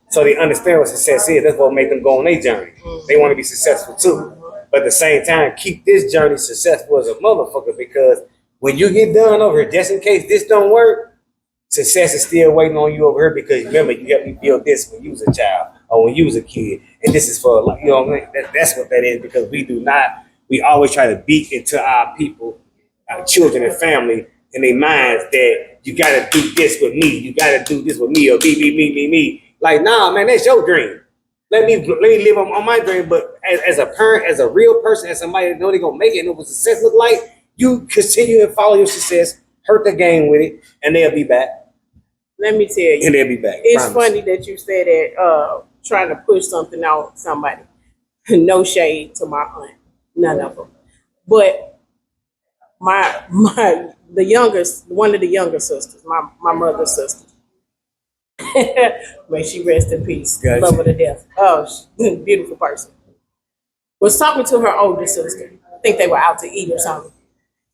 So they understand what success is. That's what make them go on their journey. They want to be successful too. But at the same time, keep this journey successful as a motherfucker because when you get done over here, just in case this don't work, success is still waiting on you over here because remember, you helped me build this when you was a child or when you was a kid. And this is for, you know what I mean? That's what that is because we always try to beat into our people, our children and family in their minds that you got to do this with me. You got to do this with me or me. Like, nah, man, that's your dream. Let me live on my dream. But as a parent, as a real person, as somebody that know they're going to make it and know what success look like, you continue and follow your success, hurt the game with it, and they'll be back.
Let me tell you.
And they'll be back.
It's funny that you said that trying to push something on somebody. No shade to my aunt. None of them. But the youngest, one of the younger sisters, my mother's sister. May she rest in peace. Gotcha. Love her to death. Oh, beautiful person. Was talking to her older sister. I think they were out to eat or something.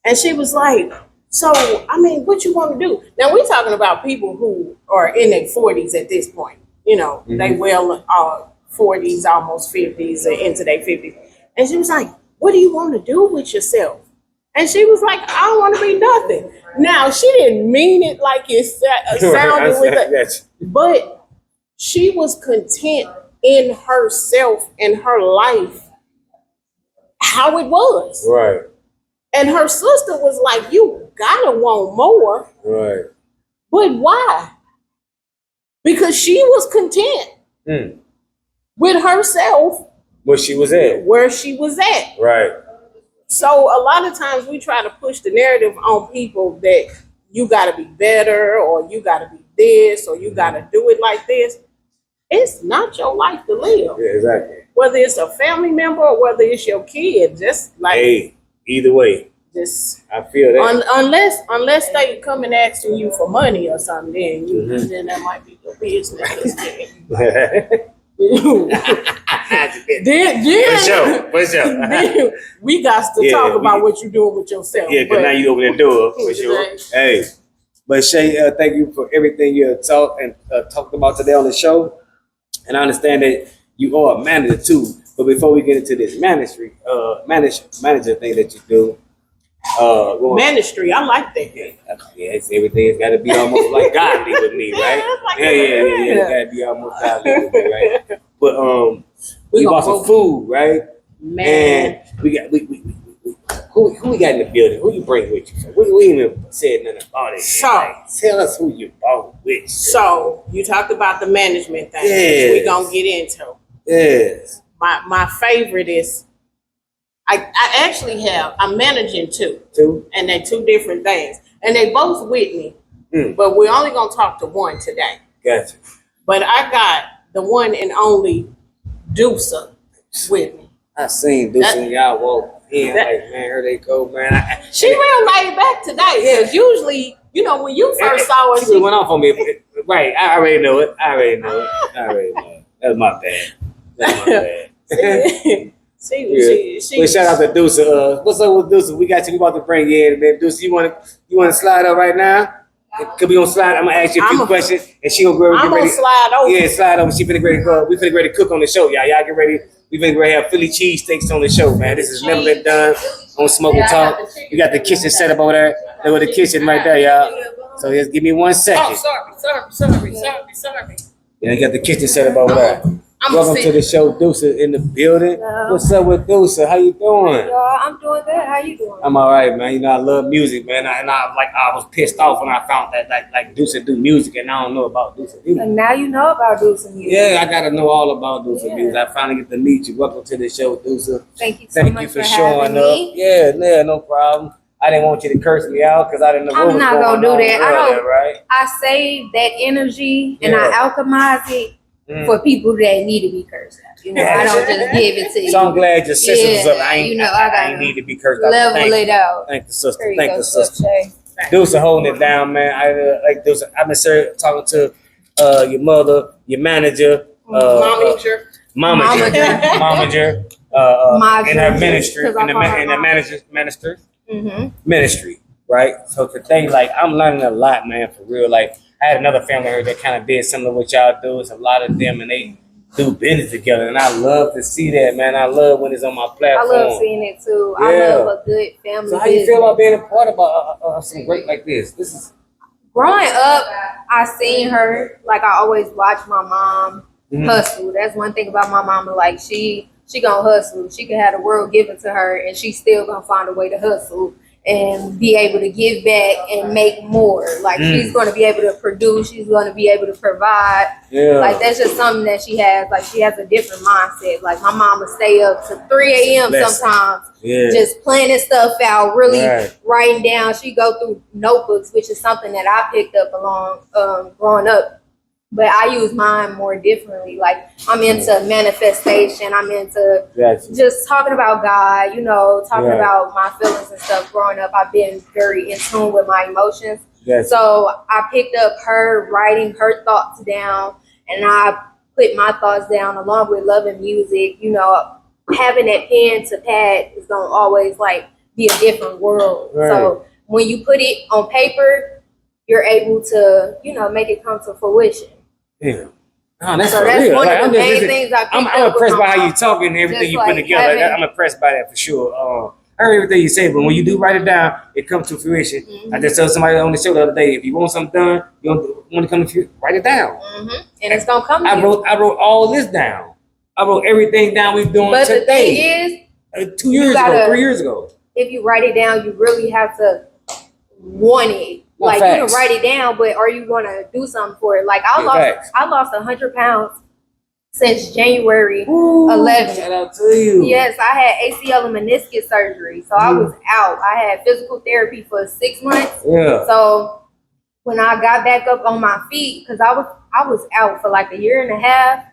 And she was like, so, I mean, what you want to do? Now, we're talking about people who are in their 40s at this point. You know, they well 40s, almost 50s, or into their 50s. And she was like, what do you want to do with yourself? And she was like, I don't want to be nothing. Now, she didn't mean it like it sounded with it. But she was content in herself and her life, how it was.
Right.
And her sister was like, you gotta want more.
Right.
But why? Because she was content with herself.
Where she was at. Right.
So a lot of times we try to push the narrative on people that you got to be better or you got to be this or you got to do it like this. It's not your life to live.
Yeah, exactly.
Whether it's a family member or whether it's your kid, just like
either way.
Just
I feel that.
Unless they come and asking you for money or something, then that might be your business.
For sure.
Then we got to talk about what you're doing with yourself.
Yeah, because now you open the door for sure. Hey, but Shay, thank you for everything you talked about today on the show. And I understand that you are a manager too. But before we get into this manager thing that you do,
ministry, I like that.
Yes, everything's got to be almost like godly with me, right? Yeah. It got to be almost godly with me, right? But we bought some food, right?
Man,
and we who we got in the building? Who you bring with you? We ain't even said nothing about it.
So
tell us who you bought with.
So you talked about the management thing, which we're gonna get into.
Yes.
My favorite is I actually I'm managing two, and they're two different things, and they both with me, but we're only gonna talk to one today.
Gotcha.
But I got the one and only Deusa with me.
I seen Deusa and y'all walk in like, man, here they go, man.
She real laid back today, because usually, when you first saw her,
she went off on me. Right, I already know it. That was my bad. She shout out to Deusa. What's up with Deusa? We got you. We about to bring you in, man. Deusa, you want to slide up right now? Could we gonna slide? I'm gonna ask you a few questions, and she gonna get ready.
I'm gonna slide over.
Yeah, slide over. She finna ready to go. We finna ready to cook on the show, y'all. Y'all get ready. We think we're gonna have Philly cheesesteaks on the show, man. This has never been done on Smoke and Talk. We got the kitchen set up over there. Look at the kitchen right there, y'all. So just give me 1 second.
Sorry.
Yeah, you got the kitchen set up over there. Welcome to the show, Deuce in the building.
Hello.
What's up with Deuce? How you doing?
Y'all, I'm doing good. How you doing?
I'm all right, man. You know, I love music, man. I was pissed off when I found that like Deuce do music, and I don't know about Deuce music.
And now you know about Deuce music.
Yeah, I gotta know all about Deuce music. I finally get to meet you. Welcome to the show, Deuce.
Thank you so much for
showing
having
up.
me.
Yeah, no problem. I didn't want you to curse me out because I didn't know what
I'm
was
not
going
gonna do
on
that. I
earlier,
don't.
right?
I save that energy and
Yeah.
I alchemize it for people that need to be cursed at. You know, I don't just give it to you.
So I'm glad your sister's
Yeah,
up. I ain't
gotta
need to be cursed out.
level it out.
Thank the sister.
There you
Thank
go,
the sister.
Shay.
Deuce holding it down, man. Like Deuce, I've been talking to your mother, your manager,
Momager.
in her ministry, in the ministry, right? So today, like, I'm learning a lot, man, for real. Like, I had another family here that kind of did similar to what y'all do. It's a lot of them, and they do business together, and I love to see that, man. I love when it's on my platform.
I love seeing it too.
Yeah.
I love a good family.
So how you feel about being a part of something great like this? This is
Growing up, I seen her, like I always watch my mom hustle. That's one thing about my mama. Like she gonna hustle. She can have the world given to her and she still gonna find a way to hustle and be able to give back and make more. Like she's gonna be able to produce, she's gonna be able to provide.
Yeah.
Like that's just something that she has. Like she has a different mindset. Like my mama stay up to 3 a.m. sometimes.
Yeah.
Just planning stuff out, really
Right.
writing down. She go through notebooks, which is something that I picked up along growing up. But I use mine more differently. Like I'm into manifestation. I'm into just talking about God, you know, talking about my feelings and stuff. Growing up, I've been very in tune with my emotions. So I picked up her writing her thoughts down, and I put my thoughts down along with loving music. You know, having that pen to pad is gonna always like be a different world.
Right.
So when you put it on paper, you're able to, you know, make it come to fruition.
Yeah. Oh, that's
So
for
that's
real.
one
Like,
of
I'm
the
just
main
listening.
things I picked
I'm
up with
impressed
my
by how
mom.
you talk and everything
Just
you put
like
together.
having-
I'm impressed by that for sure. I heard everything you say, but when you do write it down, it comes to fruition. I just told somebody on the show the other day, if you want something done, you want to come to fruition, write it down.
And it's gonna come to
I
you.
wrote all this down. I wrote everything down we're doing
But the
today.
thing is,
2 years ago, 3 years ago.
if you write it down, you really have to want it.
No,
Like
facts.
you can write it down, but are you gonna do something for it? Like I lost 100 pounds since January 11th.
Shout out to you.
Yes, I had ACL and meniscus surgery, so I was out. I had physical therapy for 6 months.
Yeah.
So when I got back up on my feet, because I was out for like a year and a half,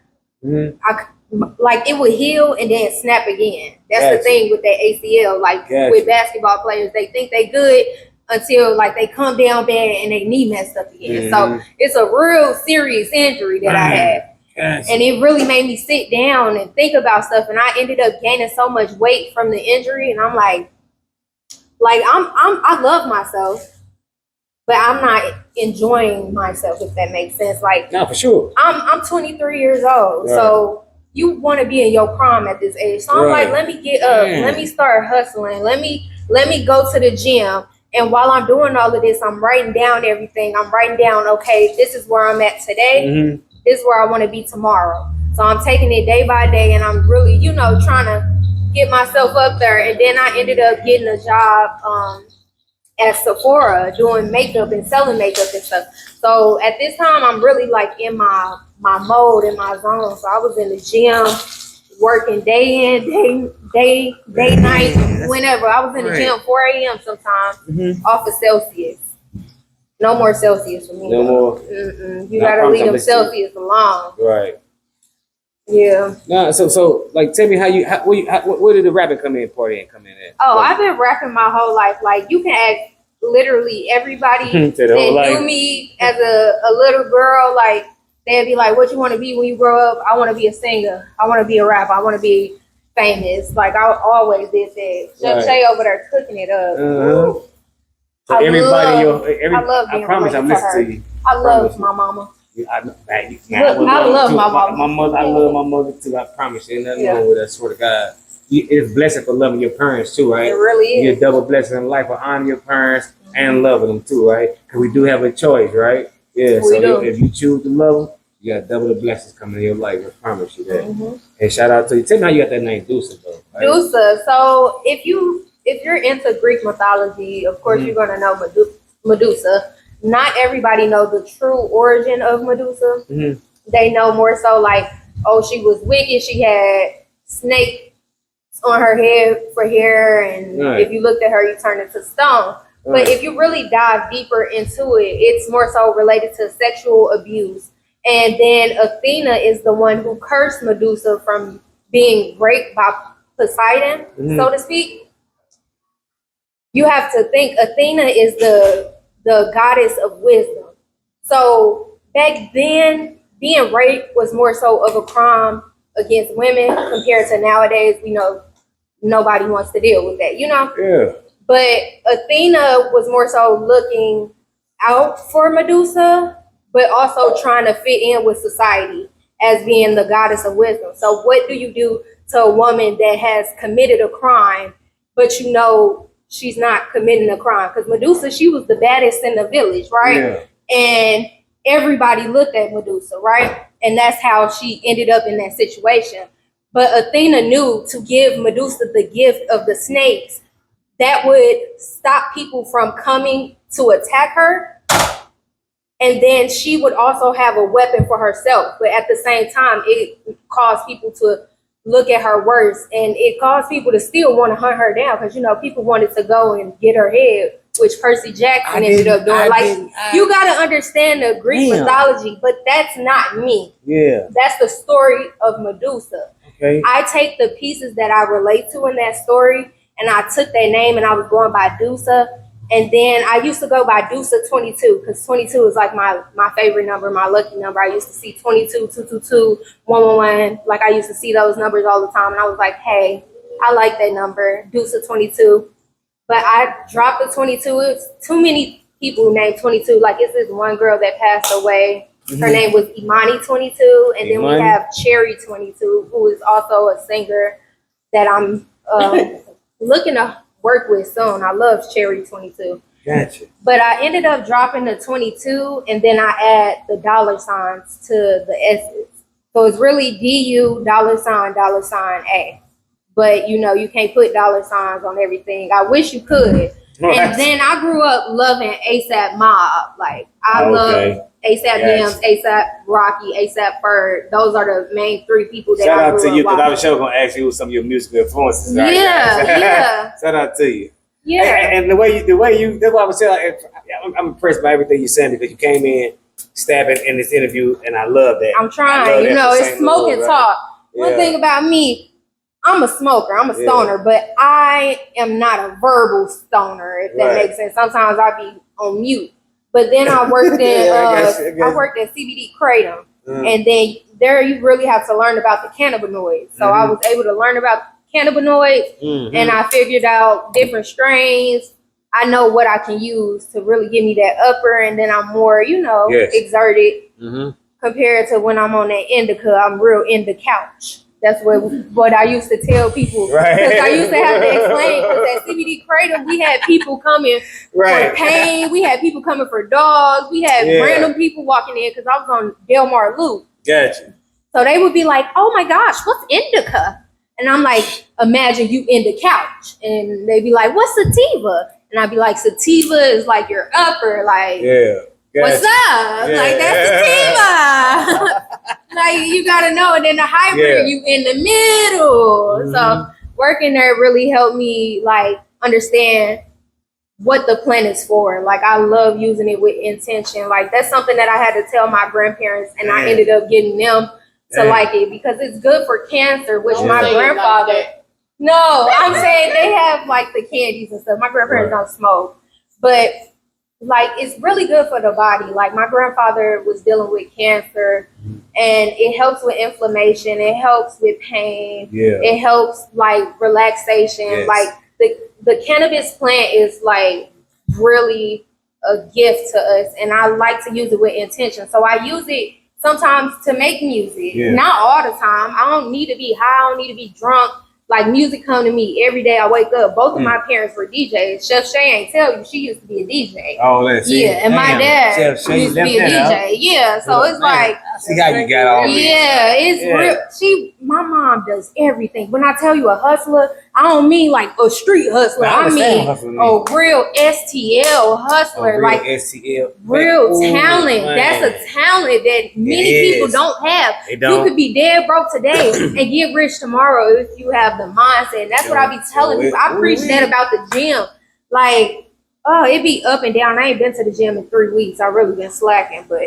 like it would heal and then snap again. That's the thing with that ACL. Like with basketball players, they think they good until like they come down bad and they knee messed up again. So it's a real serious injury that I had. And it really made me sit down and think about stuff. And I ended up gaining so much weight from the injury. And I'm like I love myself, but I'm not enjoying myself, if that makes sense. Like,
no, for sure.
I'm 23 years old, so you want to be in your prime at this age. So I'm like, let me get up, let me start hustling, let me go to the gym. And while I'm doing all of this, I'm writing down everything. I'm writing down, okay, this is where I'm at today. This is where I want to be tomorrow. So I'm taking it day by day, and I'm really, you know, trying to get myself up there. And then I ended up getting a job at Sephora doing makeup and selling makeup and stuff. So at this time, I'm really like in my mode, in my zone. So I was in the gym, working day in, day night, whenever. I was in the gym 4 a.m. sometimes off of Celsius. No more Celsius for me.
No more.
You gotta leave them Celsius alone.
Right.
Yeah.
No, so like, tell me where did the rapping come in at?
Oh, I've been rapping my whole life. Like you can ask literally everybody that knew me as a little girl. Like they'd be like, "What you want to be when you grow up?" I want to be a singer. I want to be a rapper. I want to be famous. Like I always did that. Shay over there cooking it up.
So
I love being
I promise I'm
related to
listening
her.
to you.
I love my mama.
I
love my mom.
My mother, I love my mother too. I promise you, ain't nothing wrong with that. Swear to God, it's a blessing for loving your parents too, right?
It really is.
You're a double blessing in life for honoring your parents and loving them too, right? Because we do have a choice, right? Yeah. So if you choose to love them, you got double the blessings coming in your life. I promise you that. And shout out to you. Tell me how you got that name, Dusa, though. Right?
Dusa. So if you're into Greek mythology, of course you're gonna know Medusa. Not everybody knows the true origin of Medusa. They know more so like, oh, she was wicked. She had snakes on her head for hair, and if you looked at her, you turned into stone. But if you really dive deeper into it, it's more so related to sexual abuse. And then Athena is the one who cursed Medusa from being raped by Poseidon, so to speak. You have to think Athena is the goddess of wisdom. So back then, being raped was more so of a crime against women compared to nowadays. We know nobody wants to deal with that, you know?
Yeah.
But Athena was more so looking out for Medusa, but also trying to fit in with society as being the goddess of wisdom. So what do you do to a woman that has committed a crime, but you know she's not committing a crime? Because Medusa, she was the baddest in the village, right?
Yeah.
And everybody looked at Medusa, right? And that's how she ended up in that situation. But Athena knew to give Medusa the gift of the snakes, that would stop people from coming to attack her. And then she would also have a weapon for herself. But at the same time, it caused people to look at her worse. And it caused people to still want to hunt her down. Because, you know, people wanted to go and get her head, which Percy Jackson ended up doing. You got to understand the Greek mythology, but that's not me.
Yeah.
That's the story of Medusa.
Okay.
I take the pieces that I relate to in that story, and I took that name and I was going by Dusa. And then I used to go by Dusa 22 because 22 is like my favorite number, my lucky number. I used to see 22, 222, 111. Like I used to see those numbers all the time. And I was like, hey, I like that number, Dusa 22. But I dropped the 22. It's too many people named 22. Like it's this one girl that passed away. Her name was Imani 22. And then we have Cherry 22, who is also a singer that I'm looking to work with soon. I love Cherry 22.
Gotcha.
But I ended up dropping the 22, and then I add the dollar signs to the S's. So it's really DU $A. But you know, you can't put dollar signs on everything. I wish you could. And then I grew up loving ASAP Mob. Like I love ASAP Mims, ASAP Rocky, ASAP Ferg. Those are the main three people that
Shout
I
out to
grew
you,
up
because I was
watching.
sure going to ask you some of your musical influences. Right?
Yeah.
Shout out to you.
Yeah.
And the way you, that's why I was saying, I'm impressed by everything you're saying, because you came in stabbing in this interview, and I love that.
I'm trying. You know, it's smoke and talk.
Yeah.
One thing about me, I'm a smoker. I'm a stoner, but I am not a verbal stoner, if that makes sense. Sometimes I be on mute. But then I worked in I worked at CBD Kratom, and then there you really have to learn about the cannabinoids. So I was able to learn about cannabinoids, and I figured out different strains. I know what I can use to really give me that upper, and then I'm more, you know, exerted compared to when I'm on that indica. I'm real in the couch. That's what I used to tell people. Because I used to have to explain, because at CBD Kratom, we had people coming for pain. We had people coming for dogs. We had random people walking in, because I was on Del Mar Loop.
Gotcha.
So they would be like, oh my gosh, what's indica? And I'm like, imagine you in the couch. And they'd be like, what's sativa? And I'd be like, sativa is like your upper, like, what's up? Like, that's sativa. Like, you gotta know. And then the hybrid, you in the middle. So working there really helped me, like, understand what the plant is for. Like, I love using it with intention. Like, that's something that I had to tell my grandparents, and I ended up getting them to like it, because it's good for cancer, which my grandfather... No, I'm saying they have like the candies and stuff. My grandparents don't smoke, but like it's really good for the body. Like my grandfather was dealing with cancer, and it helps with inflammation. It helps with pain. It helps like relaxation. Like the cannabis plant is like really a gift to us, and I like to use it with intention. So I use it sometimes to make music, not all the time. I don't need to be high. I don't need to be drunk. Like, music come to me every day I wake up. Both of my parents were DJs. Chef Shay ain't tell you, she used to be a DJ.
Oh, let's see.
Yeah, and my dad used to be a DJ. Yeah, so it's like,
see how you got all this.
Yeah, it's real. My mom does everything. When I tell you a hustler, I don't mean like a street hustler. I mean a real STL hustler, like
STL,
real talent. Man. That's a talent that many people don't have. You could be dead broke today and get rich tomorrow if you have the mindset. And that's what I be telling people. I preach that about the gym. Like, oh, it be up and down. I ain't been to the gym in 3 weeks. I really been slacking, but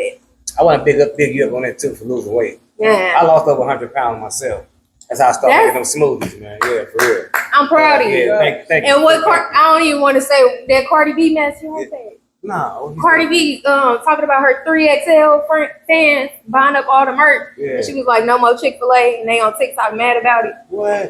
I want to big you up on that too for losing weight.
Yeah,
I lost over 100 pounds myself. That's how I started making them smoothies, man. Yeah, for real.
I'm proud of you.
Thank
and
you.
what I don't even want to say that Cardi B mess. You want to say?
No.
Cardi B talking about her 3XL fans buying up all the merch. Yeah. And she was like, no more Chick-fil-A, and they on TikTok mad about it.
What?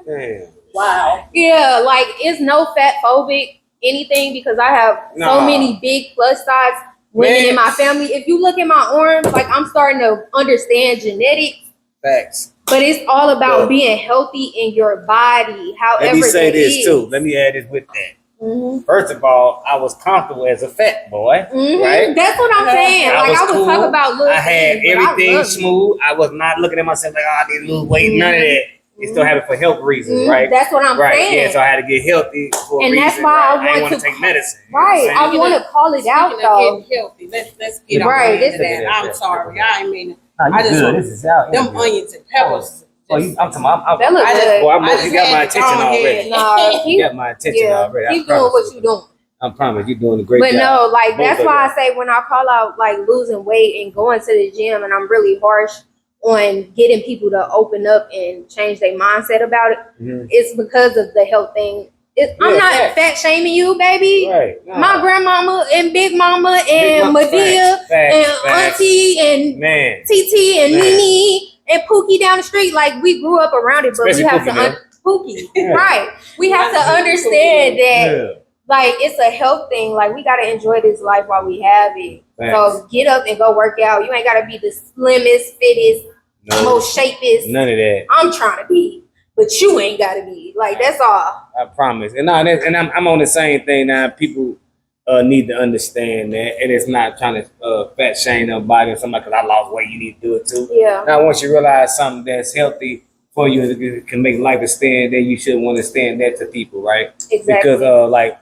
Damn.
Wow.
Yeah, like, it's no fat phobic anything because I have so many big plus size women in my family. If you look at my arms, like, I'm starting to understand genetics.
Facts.
But it's all about being healthy in your body. However,
let me say this too. Let me add this with that. First of all, I was comfortable as a fat boy, right?
That's what I'm saying. I was
cool.
talking about looking.
I had everything smooth. I was not looking at myself like, oh, I need to lose weight. None of that. It still happened for health reasons, right?
That's what I'm saying.
Yeah, so I had to get healthy for a reason.
That's why
I didn't want to take medicine.
Right. I want to call it out though.
Getting healthy. Let's get on into that. I'm sorry. I ain't mean. I just want
this is out.
Them onions and peppers.
I'm talking about.
That looks good.
You got my attention already.
No,
you got my attention already.
Keep doing what you're doing.
I promise you're doing a great job.
But no, like, that's why I say when I call out like losing weight and going to the gym, and I'm really harsh on getting people to open up and change their mindset about it, it's because of the health thing. I'm not fat shaming you, baby.
Right. No.
My grandmama and big mama and Medea and Auntie and TT and Nene and Pookie down the street, like, we grew up around it, but
especially
we have to Pookie, right? We have to understand that, like, it's a health thing. Like, we gotta enjoy this life while we have it. So get up and go work out. You ain't gotta be the slimmest, fittest, most shapest.
None of that.
I'm trying to be, but you ain't gotta be. Like, that's all.
I promise. And I'm on the same thing now. People need to understand that, and it's not trying to fat shame nobody or somebody because I lost weight. You need to do it too.
Yeah.
Now, once you realize something that's healthy for you and can make life a stand, then you should want to stand that to people, right?
Exactly.
Because like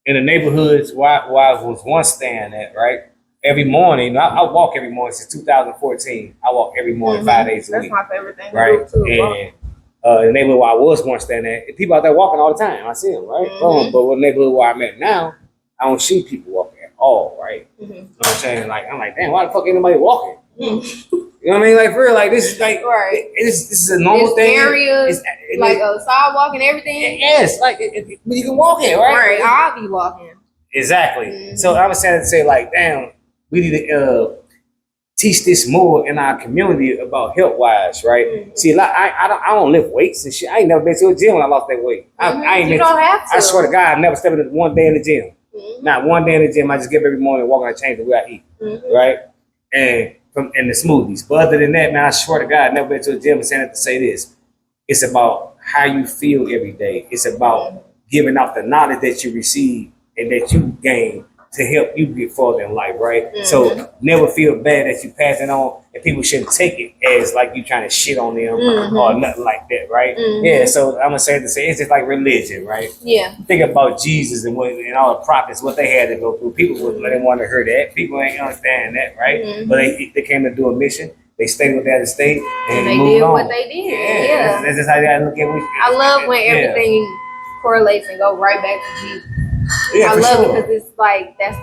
in the neighborhoods where I was once staying at, right? Every morning, I walk every morning since 2014. I walk every morning 5 days a week.
That's my favorite thing.
Right. And the neighborhood where I was once staying at, people out there walking all the time. I see them, right? But with the neighborhood where I'm at now, I don't see people walking at all, right? You know what I'm saying? Like, I'm like, damn, why the fuck ain't nobody walking? You know what I mean? Like, for real, like, this is like, this is a normal thing.
Areas, like a sidewalk and everything.
Yes, like, you can walk in, right?
Right, I'll be walking.
Exactly. So I was saying to say, like, damn, we need to teach this more in our community about health wise, right? See, like, I don't lift weights and shit. I ain't never been to a gym when I lost that weight.
You don't have to.
I swear to God, I never stepped in one day in the gym. Not one day in the gym. I just get up every morning and walk and I change the way I eat, right? And the smoothies. But other than that, man, I swear to God, I never been to a gym and saying it to say this. It's about how you feel every day. It's about giving out the knowledge that you receive and that you gain to help you get further in life, right? So never feel bad that you pass it on, and people shouldn't take it as like you trying to shit on them or nothing like that, right? Yeah, so I'm gonna say it's just like religion, right?
Yeah.
Think about Jesus and all the prophets, what they had to go through. People didn't want to hear that. People ain't understand that, right? But they came to do a mission. They stayed with that state and
they
moved
did
on.
what they did. Yeah.
That's just how you gotta look at it.
I love when everything correlates and go right back to Jesus.
Yeah,
I love
sure.
it because it's like that's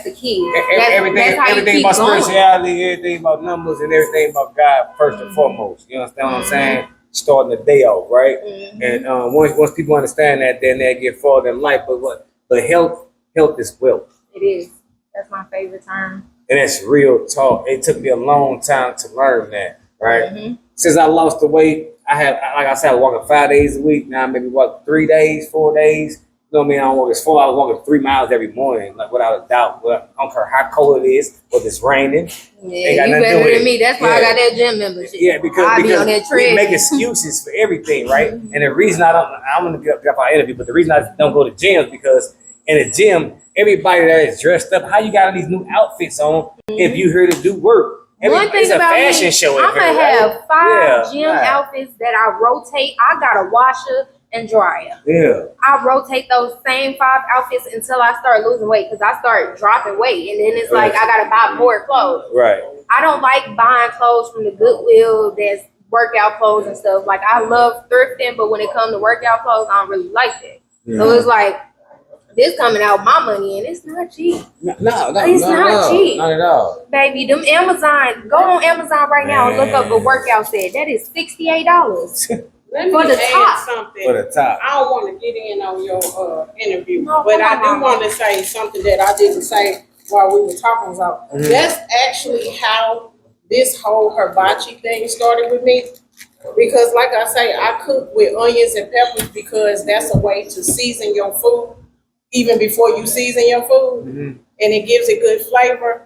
the key.
Everything about spirituality, everything about numbers, and everything about God first and foremost. You understand what I'm saying? Starting the day off, right? And once people understand that, then they get further in life. But health is wealth.
It is. That's my favorite term.
And that's real talk. It took me a long time to learn that, right? Since I lost the weight, like I said, I was walking 5 days a week. Now I maybe walk 3 days, 4 days. know what I mean? I don't walk. It's 4 hours walking 3 miles every morning, like without a doubt. But I don't care how cold it is, whether it's raining.
Yeah, you better than me. That's why I got that gym membership.
Yeah, because
be on that
we
treadmill.
make excuses for everything, right? And the reason I'm gonna get up our interview, but the reason I don't go to gyms is because in the gym, everybody there is dressed up. How you got all these new outfits on if you here to do work?
One thing
it's a
about
fashion
me,
show.
I'm gonna have 5 gym
right.
outfits that I rotate. I got a washer and dryer.
Yeah.
I rotate those same 5 outfits until I start losing weight because I start dropping weight, and then it's like I gotta buy more clothes.
Right.
I don't like buying clothes from the Goodwill that's workout clothes and stuff. Like I love thrifting, but when it comes to workout clothes, I don't really like that.
Yeah.
So it's like this coming out my money, and it's not cheap.
No,
It's not cheap.
Not at all.
Baby, them Amazon, go on Amazon right now and look up a workout set. That is $68.
Let
For
me
the
add
top.
something.
For the top.
I don't want to get in on your interview,
No,
but I
come
do
on.
want to say something that I didn't say while we were talking about.
Mhm.
That's actually how this whole hibachi thing started with me. Because like I say, I cook with onions and peppers because that's a way to season your food even before you season your food, and it gives it good flavor.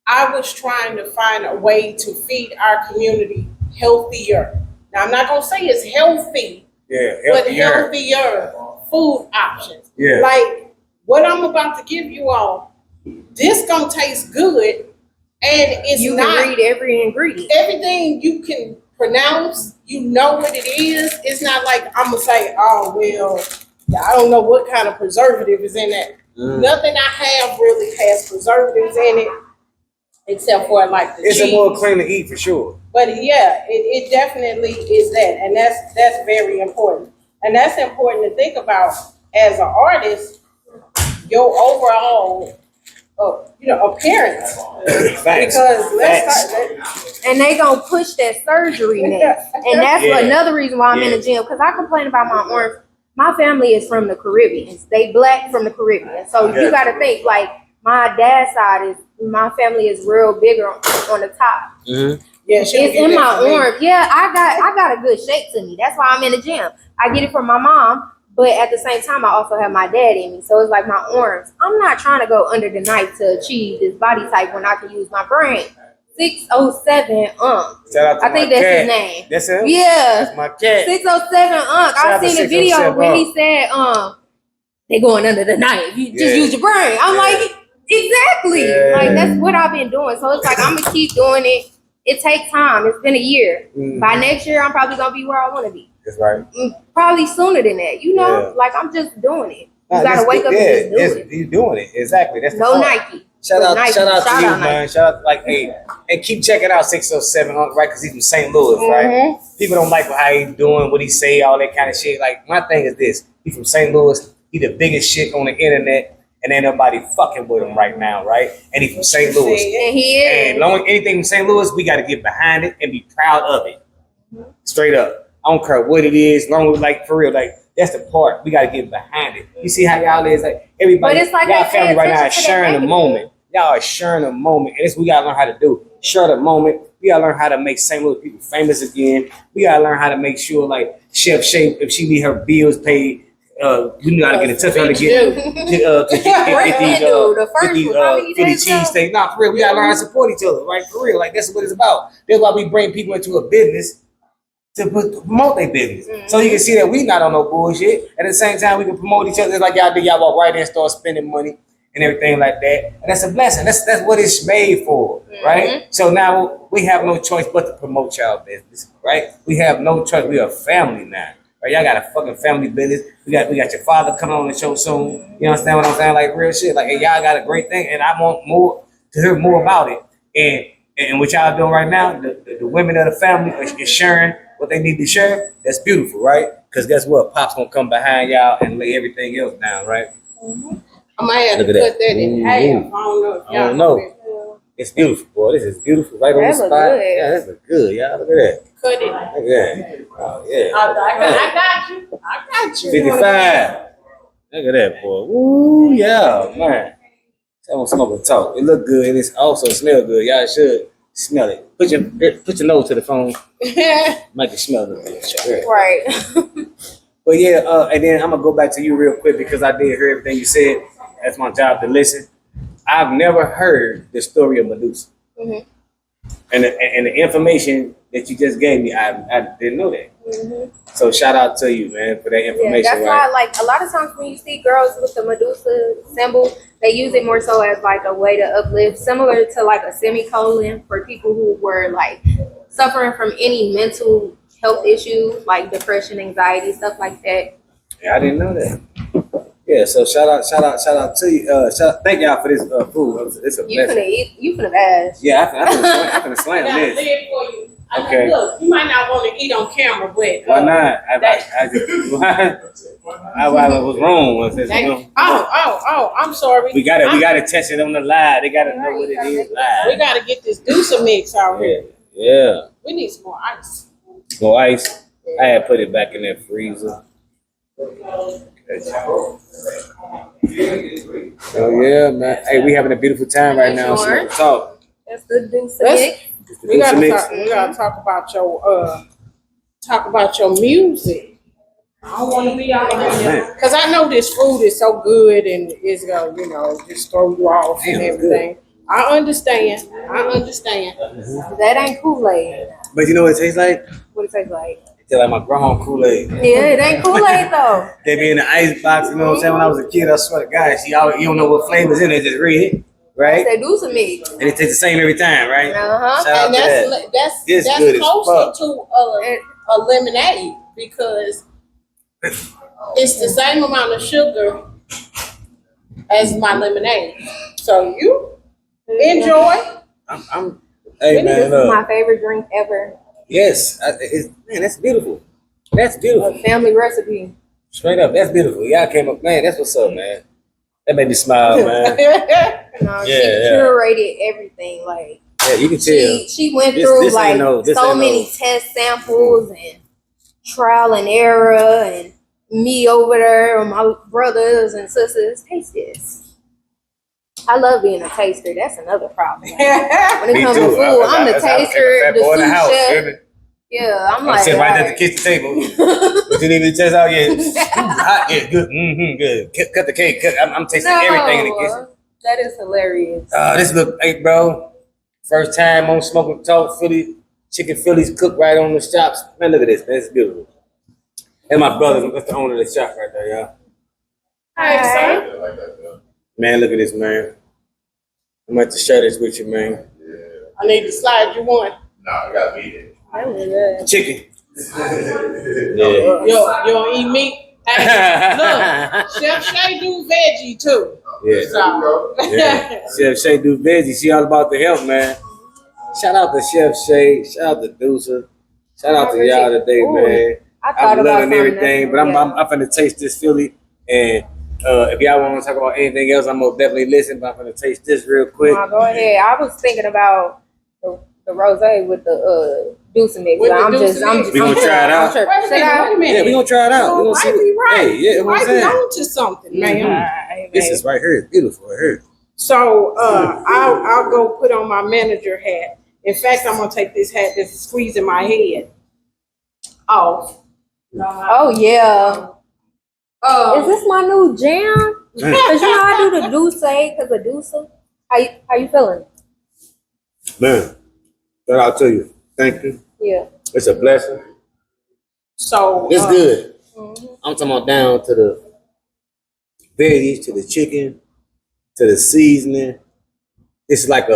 I was trying to find a way to feed our community healthier. Now, I'm not going to say it's healthy, but healthier food options.
Yeah.
Like what I'm about to give you all, this going to taste good, and it's
You
not
can read every ingredient.
everything you can pronounce, you know what it is. It's not like I'm going to say, oh, well, I don't know what kind of preservative is in that. Nothing I have really has preservatives in it, except for like the cheese.
It's a more clean to eat for sure.
But yeah, it definitely is that, and that's very important, and that's important to think about as an artist. Your overall, appearance.
Facts.
Because let's start.
And they gonna push that surgery next. And that's another reason why I'm in the gym. Because I complain about my arms. My family is from the Caribbean. They black from the Caribbean. So you gotta think, like, my dad's side my family is real bigger on the top.
Mm-hmm.
Yeah,
It's in my arm. Yeah, I got a good shape to me. That's why I'm in the gym. I get it from my mom, but at the same time, I also have my dad in me. So it's like my arms. I'm not trying to go under the knife to achieve this body type when I can use my brain. 607
Shout out to
I think
my
that's
cat.
his name.
That's him?
Yeah.
That's my cat.
607
Shout
I
out to
seen a video
607
where he said, they going under the knife. You just use your brain. I'm like, exactly.
Yeah.
Like that's what I've been doing. So it's like I'm gonna keep doing it. It takes time. It's been a year.
Mhm.
By next year, I'm probably gonna be where I want to be.
That's right.
Probably sooner than that. Like I'm just doing it. You gotta wake up and just do it.
You doing it exactly. That's the
No
part.
Nike.
Shout out
Nike.
to you,
Shout out
man. Shout out, like, hey, and keep checking out 607, right? Because he's from St. Louis, right? People don't like how he's doing, what he say, all that kind of shit. Like, my thing is this: he's from St. Louis. He the biggest shit on the internet, and ain't nobody fucking with him right now, right? And he's from St. Louis.
And he is.
And long anything from St. Louis, we got to get behind it and be proud of it. Straight up. I don't care what it is, long as, like, for real, like, that's the part. We got to get behind it. You see how y'all is, like, everybody,
But it's like
y'all
they
family
pay
right now is
attention to that
sharing the
negative.
moment. Y'all are sharing the moment. And this we got to learn how to do. Share the moment. We got to learn how to make St. Louis people famous again. We got to learn how to make sure, like, Chef Shay, if she need her bills paid, we got to get in touch with her to get these Philly cheesesteaks. Nah, for real, we got to learn how to support each other, right? For real, like, that's what it's about. That's why we bring people into a business to promote their business. So you can see that we not on no bullshit. At the same time, we can promote each other. It's like y'all do. Y'all walk right in and start spending money and everything like that. And that's a blessing. That's what it's made for, right? So now we have no choice but to promote y'all business, right? We have no choice. We are a family now. Right? Y'all got a fucking family business. We got your father coming on the show soon. You understand what I'm saying? Like real shit. Like, hey, y'all got a great thing, and I want more to hear more about it. And what y'all doing right now, the women of the family is sharing what they need to share. That's beautiful, right? Because guess what? Pop's gonna come behind y'all and lay everything else down, right?
I might have to put that in half. I don't know if y'all
I don't know. It's beautiful, boy. This is beautiful. Right on the spot.
That look good.
Yeah, that look good, y'all. Look at that.
cut it.
Look at that. Oh, yeah.
I got you. I got you.
55. Look at that, boy. Ooh, yeah, man. I don't smoke and talk. It look good and it also smell good. Y'all should smell it. Put your nose to the phone. Make it smell good.
Right.
But yeah, and then I'm gonna go back to you real quick because I did hear everything you said. That's my job to listen. I've never heard the story of Medusa, and the information that you just gave me, I didn't know that. So shout out to you, man, for that information.
Yeah, that's why, like, a lot of times when you see girls with the Medusa symbol, they use it more so as like a way to uplift, similar to like a semicolon for people who were like suffering from any mental health issues like depression, anxiety, stuff like that.
Yeah, I didn't know that. Yeah, so shout out to you. Thank y'all for this food. It's a
You
blessing.
finna eat, you finna bash.
Yeah, I finna slam
I got a
this.
lid for you.
Okay.
Look, you might not want to eat on camera, but
Why not? I was wrong. I said, you know,
I'm sorry.
we gotta test it on the live. They gotta know what it is
We
live.
gotta get this Deucer mix out here.
Yeah.
We need some more ice.
No ice. I had put it back in that freezer. Oh yeah, man. Hey, we having a beautiful time right now. So talk.
That's the Deuce
Let's-
mix.
We gotta talk about your music. I don't want to be out here because I know this food is so good and it's gonna, just throw you off and everything. I understand.
That ain't Kool-Aid.
But you know what it tastes like?
What it tastes like?
It tastes like my grandma Kool-Aid.
Yeah, it ain't Kool-Aid though.
They be in the ice box, you know what I'm saying? When I was a kid, I swear to God, you don't know what flavors in it, just read it, right?
That's that Deuce mix.
And it tastes the same every time, right?
Uh-huh.
Shout out
And
to that. It's
that's
good as
closer
fuck.
to a lemonade because it's the same amount of sugar as my lemonade. So you enjoy.
Hey
This
man,
is my favorite drink ever.
yes, man, that's beautiful. That's
A
beautiful.
family recipe.
Straight up, that's beautiful. Y'all came up, man. That's what's up, man. That made me smile, man.
No, she
Yeah.
curated everything. Like
Yeah, you can tell.
she went
This
through
ain't
like
this
so
ain't
many test samples and trial and error, and me over there with my brothers and sisters. Taste this. I love being a taster. That's another problem. When it
Me
comes
too.
to food, I'm the
That's how I became a
taster,
fat
the
boy in
sous
house,
chef.
baby.
Yeah, I'm
I'm
like,
sitting right at the
alright.
kitchen table. What you need me to test out? Yeah, hot. Yeah, good. Good. Cut the cake. I'm tasting everything in the kitchen.
That is hilarious.
This look, hey, bro. First time on smoking talk Philly chicken Phillies cooked right on the shops. Man, look at this. Man, it's beautiful. And my brother, that's the owner of the shop right there, y'all.
Hey, sir.
Man, look at this, man. I'm going to share this with you, man.
I need to slide you one.
I got meat in it.
Chicken. Yeah.
You don't eat meat? Hey, look, Chef Shay do veggie too.
Yeah.
So.
Yeah. Chef Shay do veggie. She all about the health, man. Shout out to Chef Shay. Shout out to Deucer. Shout out to y'all today, man. I'm loving everything, but I'm finna taste this Philly. And if y'all want to talk about anything else, I'm gonna definitely listen. But I'm gonna taste this real quick.
Go ahead. I was thinking about the rosé with the Deuce mix.
With the
I'm
Deuce
just,
mix.
We gonna try it out.
Wait a minute.
Yeah, we gonna try it out. We
You
gonna see.
might be right.
Hey, yeah,
You
what I'm
might be
saying.
on to something, man.
This is right here. It's beautiful right here.
So I'll go put on my manager hat. In fact, I'm gonna take this hat that's squeezing my head off.
Oh yeah. Is this my new jam? Cause you know I do the Deuce cause of Deuce. How you feeling?
Man, shout out to you. Thank you.
Yeah.
It's a blessing.
So
It's good. I'm talking about down to the veggies, to the chicken, to the seasoning. It's like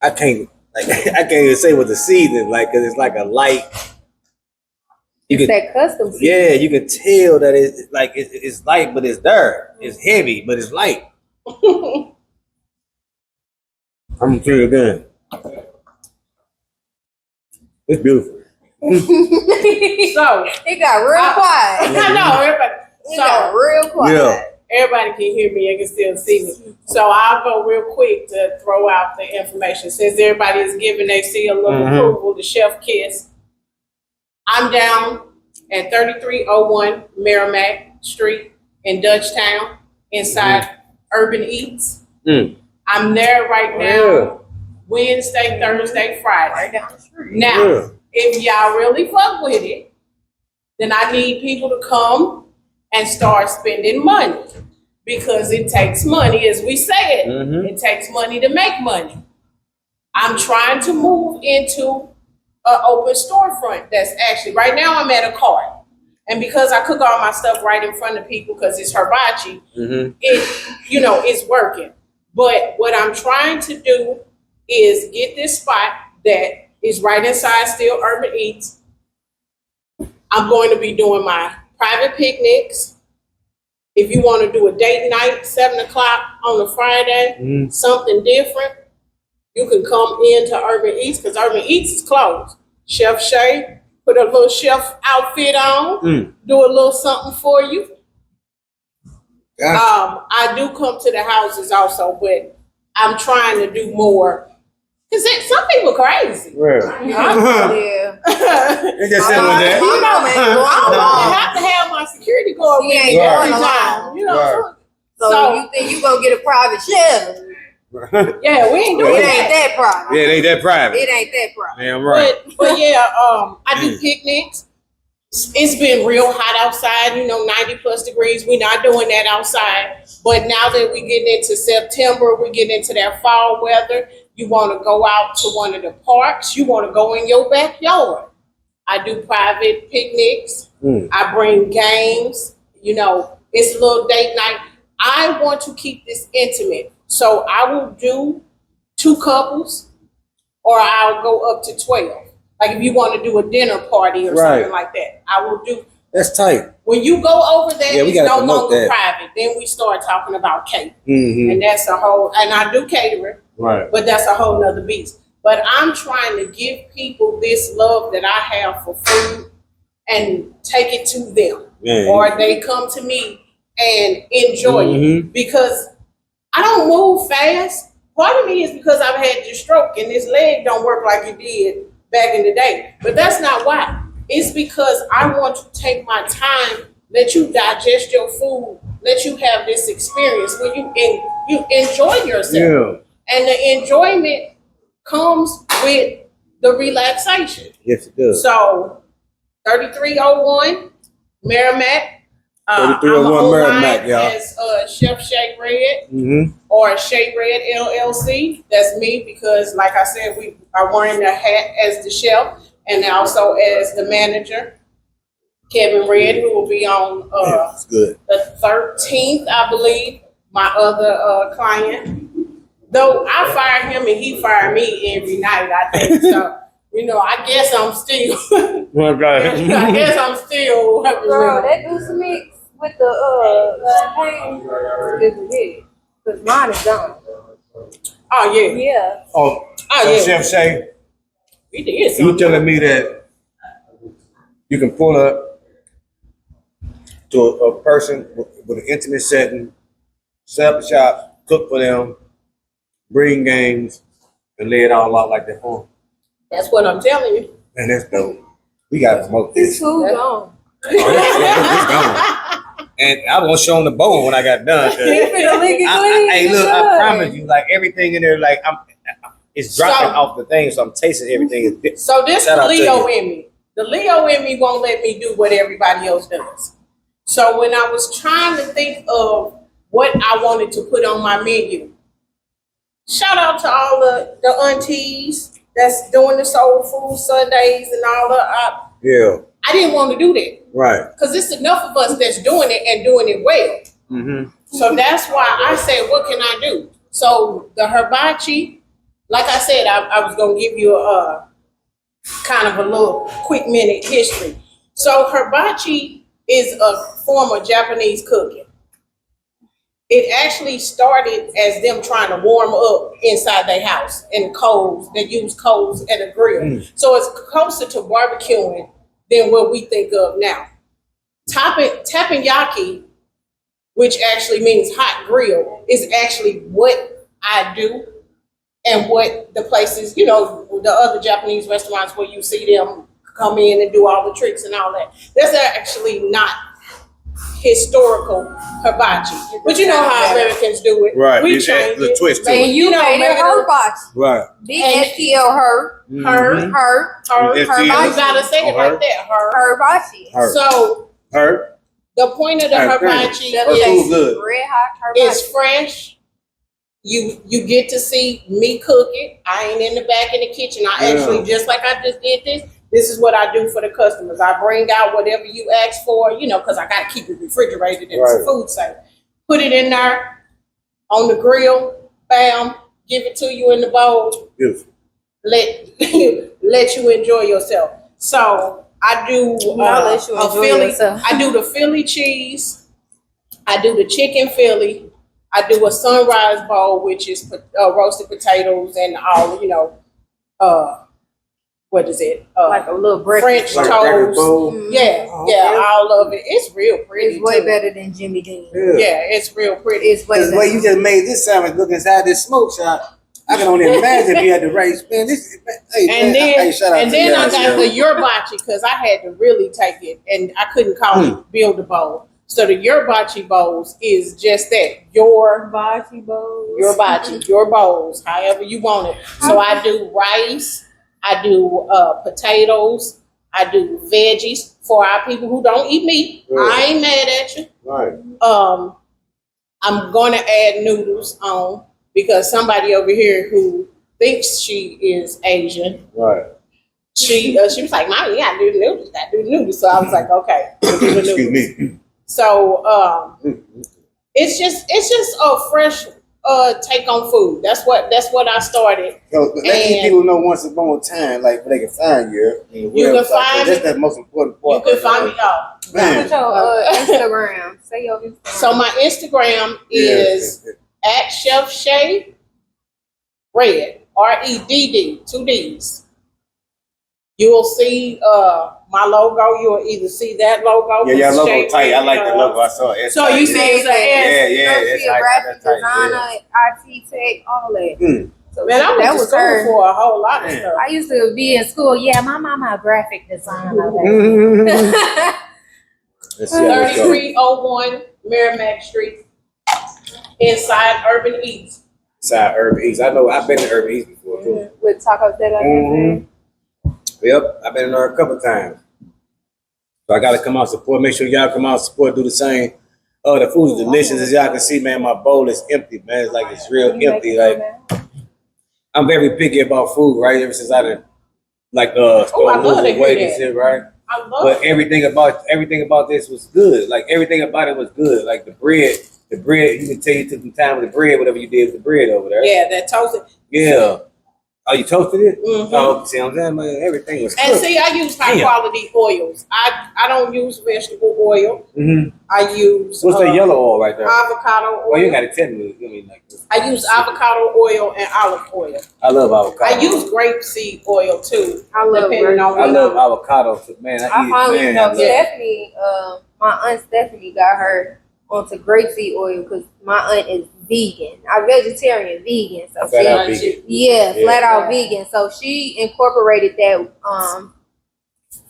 I can't even say what the seasoning like, cause it's like a light. You
It's
can,
that custom.
yeah, you can tell that it's like it's light, but it's there. It's heavy, but it's light. I'm feeling again. It's beautiful.
So
It got real quiet.
I know everybody.
It got real quiet.
Yeah.
Everybody can hear me and can still see me. So I'll go real quick to throw out the information. Since everybody is giving their seal of approval to Chef Kiss, I'm down at 3301 Merrimack Street in Dutchtown inside Urban Eats. I'm there right now, Wednesday, Thursday, Friday.
Right down the street.
Now, if y'all really fuck with it, then I need people to come and start spending money because it takes money, as we said. It takes money to make money. I'm trying to move into an open storefront that's actually, right now I'm at a cart. And because I cook all my stuff right in front of people because it's hibachi, it's working. But what I'm trying to do is get this spot that is right inside still Urban Eats. I'm going to be doing my private picnics. If you want to do a date night, 7 o'clock on a Friday, something different, you can come into Urban Eats because Urban Eats is closed. Chef Shay, put a little chef outfit on, do a little something for you. Gotcha. I do come to the houses also, but I'm trying to do more. Because some people crazy.
Really?
Yeah.
They just said with that.
I have to have my security guard with me every time.
So you think you gonna get a private chef?
Yeah, we ain't doing
It
that.
ain't that private.
Yeah, it ain't that private.
It ain't that private.
Damn right.
But yeah, I do picnics. It's been real hot outside, 90 plus degrees. We're not doing that outside. But now that we're getting into September, we're getting into that fall weather. You want to go out to one of the parks. You want to go in your backyard. I do private picnics. I bring games. It's a little date night. I want to keep this intimate. So I will do 2 couples or I'll go up to 12. Like if you want to do a dinner party or something like that, I will do.
That's tight.
When you go over that, it's no longer
that.
private. Then we start talking about catering. And that's a whole, and I do catering, but that's a whole nother beast. But I'm trying to give people this love that I have for food and take it to them. Or they come to me and enjoy it. Because I don't move fast. Part of me is because I've had this stroke and this leg don't work like it did back in the day. But that's not why. It's because I want to take my time, let you digest your food, let you have this experience where you enjoy yourself. And the enjoyment comes with the relaxation.
Yes, it does.
So 3301 Merrimack.
3301 Merrimack, y'all.
As Chef Shay Red or Shay Red LLC. That's me because, like I said, we are wearing the hat as the chef and also as the manager. Kevin Red, who will be on the 13th, I believe, my other client. Though I fire him and he fire me every night, I think. So, I guess I'm still. I guess I'm still.
Girl, that goose mix with the champagne is because mine is done.
Oh yeah.
Yeah.
So
yeah.
Chef Shay,
We did something.
you telling me that you can pull up to a person with an intimate setting, set up a shop, cook for them, bring games, and lay it all out like that for them?
That's what I'm telling you.
Man, that's dope. We gotta promote this.
This food gone.
It's gone. And I was showing the bowl when I got done. Hey, look, I promise you, like everything in there, like it's dropping off the thing, so I'm tasting everything.
So this is the Leo in me. The Leo in me won't let me do what everybody else does. So when I was trying to think of what I wanted to put on my menu, shout out to all the aunties that's doing the soul food Sundays and all that. I didn't want to do that.
Right.
Because it's enough of us that's doing it and doing it well. So that's why I said, what can I do? So the hibachi, like I said, I was going to give you a kind of a little quick minute history. So hibachi is a form of Japanese cooking. It actually started as them trying to warm up inside their house in coals. They use coals at a grill. So it's closer to barbecuing than what we think of now. Teppanyaki, which actually means hot grill, is actually what I do and what the places, the other Japanese restaurants where you see them come in and do all the tricks and all that. That's actually not historical hibachi. But you know how Americans do it.
Right.
We
You
change
add the
it.
twist to
And
it.
you made it hibachi.
Right.
Big STL her.
Mhm.
Her.
You gotta say it like that.
Hibachi.
Her.
So
Her.
the point of the
Her
hibachi
Her food good.
Red hot hibachi.
is fresh. You get to see me cook it. I ain't in the back in the kitchen. I actually, just like I just did this is what I do for the customers. I bring out whatever you ask for, because I got to keep it refrigerated and it's food safe. Put it in there on the grill, bam, give it to you in the bowl.
Beautiful.
Let you enjoy yourself. So I do
let you enjoy
Philly.
yourself.
I do the Philly cheese. I do the chicken Philly. I do a sunrise bowl, which is roasted potatoes and all, what is it?
Like a little
French
breakfast.
Like
toast.
breakfast bowl.
Yeah, all of it. It's real pretty.
It's way
too.
better than Jimmy Dean.
Yeah, it's real pretty.
It's way
Because the
better.
way you just made this sandwich look inside this smoke shop, I can only imagine if you had the right man. Shout out
And
to
then
y'all,
I got
yo.
the yerbachi because I had to really take it, and I couldn't call it build a bowl. So the yerbachi bowls is just that
Hibachi bowls.
your bowls, however you want it. So I do rice, I do potatoes, I do veggies for our people who don't eat meat. I ain't mad at you.
Right.
I'm gonna add noodles on because somebody over here who thinks she is Asian.
Right.
She was like, "Mommy, you gotta do the noodles. So I was like, "Okay, we'll do the noodles."
Excuse me.
So it's just a fresh take on food. That's what I started.
So let these people know once upon a time, like where they can find you.
You can find
That's
me.
the most important
You
part.
can find me out.
Man.
What's your Instagram? Say your Instagram.
So my Instagram is at Chef Shay Red REDD 2 D's. You will see my logo. You will either see that logo.
Yeah, your logo
Shay
tight. I
Red,
like the logo. I saw it.
So you see it's an S.
It's
a
like
graphic
tight,
designer, IT tech, all that.
Mm.
So
Man, I went
that
to
was
school
her.
for a whole lot of stuff.
I used to be in school. Yeah, my mama a graphic designer.
Let's see how this goes.
3301 Merrimack Street, inside Urban Eats.
Inside Urban East. I know I've been to Urban East before too.
With tacos that
Yep, I've been in there a couple times. So I gotta come out support. Make sure y'all come out support. Do the same. Oh, the food is delicious. As y'all can see, man, my bowl is empty, man. It's like it's real empty. Like I'm very picky about food, right? Ever since I done
I
started
love to
losing
hear
weight and
that.
shit, right?
I love
But
it.
everything about this was good. Like everything about it was good. Like the bread, you can tell you took some time with the bread, whatever you did with the bread over there.
Yeah, that toasted.
Yeah. Oh, you toasted it?
Mhm.
Oh, see what I'm saying, man? Everything was
And
cooked.
see, I use high quality oils. I don't use vegetable oil.
Mm-hmm.
I use
What's that yellow oil right there?
avocado oil.
Well, you gotta tell me. I mean, like,
I use avocado oil and olive oil.
I love avocado.
I use grapeseed oil too.
I love
depending on
I
what
love avocado. Man, I
I
eat
finally
it. Man,
know
I love it.
Stephanie, my aunt Stephanie got her onto grapeseed oil because my aunt is vegan. I'm vegetarian, vegan. So
Flat out
she,
vegan.
yeah,
Yeah.
flat out vegan. So she incorporated that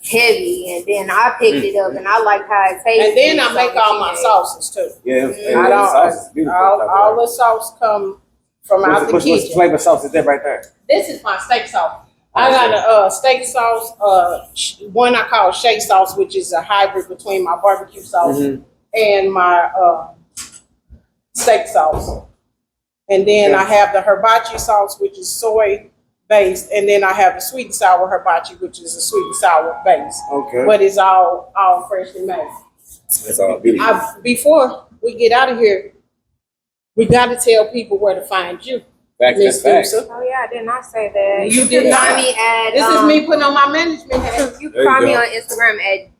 heavy, and then I picked it up, and I like how it tastes.
And then I make all my sauces too.
Yeah,
I don't.
sauce is beautiful.
All the sauce come from out the
What's
kitchen.
flavor sauce is that right there?
This is my steak sauce. I got a steak sauce, one I call Shay sauce, which is a hybrid between my barbecue sauce and my steak sauce. And then I have the hibachi sauce, which is soy based, and then I have the sweet and sour hibachi, which is a sweet and sour base.
Okay.
But it's all freshly made.
That's all beautiful.
Before we get out of here, we got to tell people where to find you.
Facts,
Miss
that's facts.
Dusa.
Oh yeah, I did not say that.
You did
can
not.
find me at
This is me putting on my management hat.
You
There
can find
you
me
go.
on Instagram at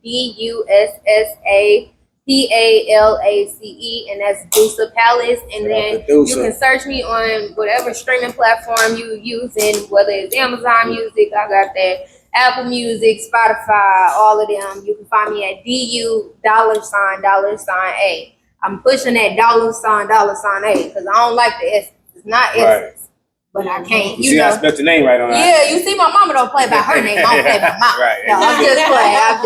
DUSSAPALACE, and that's Dusa Palace. And
Shout
then
out to Dusa.
you can search me on whatever streaming platform you using, whether it's Amazon Music, I got that, Apple Music, Spotify, all of them. You can find me at $A. I'm pushing that $A because I don't like the S. It's not
Right.
Essence, but I can't.
You
You
see, I
know.
spelled your name right on that.
Yeah, you see, my mama don't play by her name. I don't play by mine.
Right.
No, I'm just playing.
I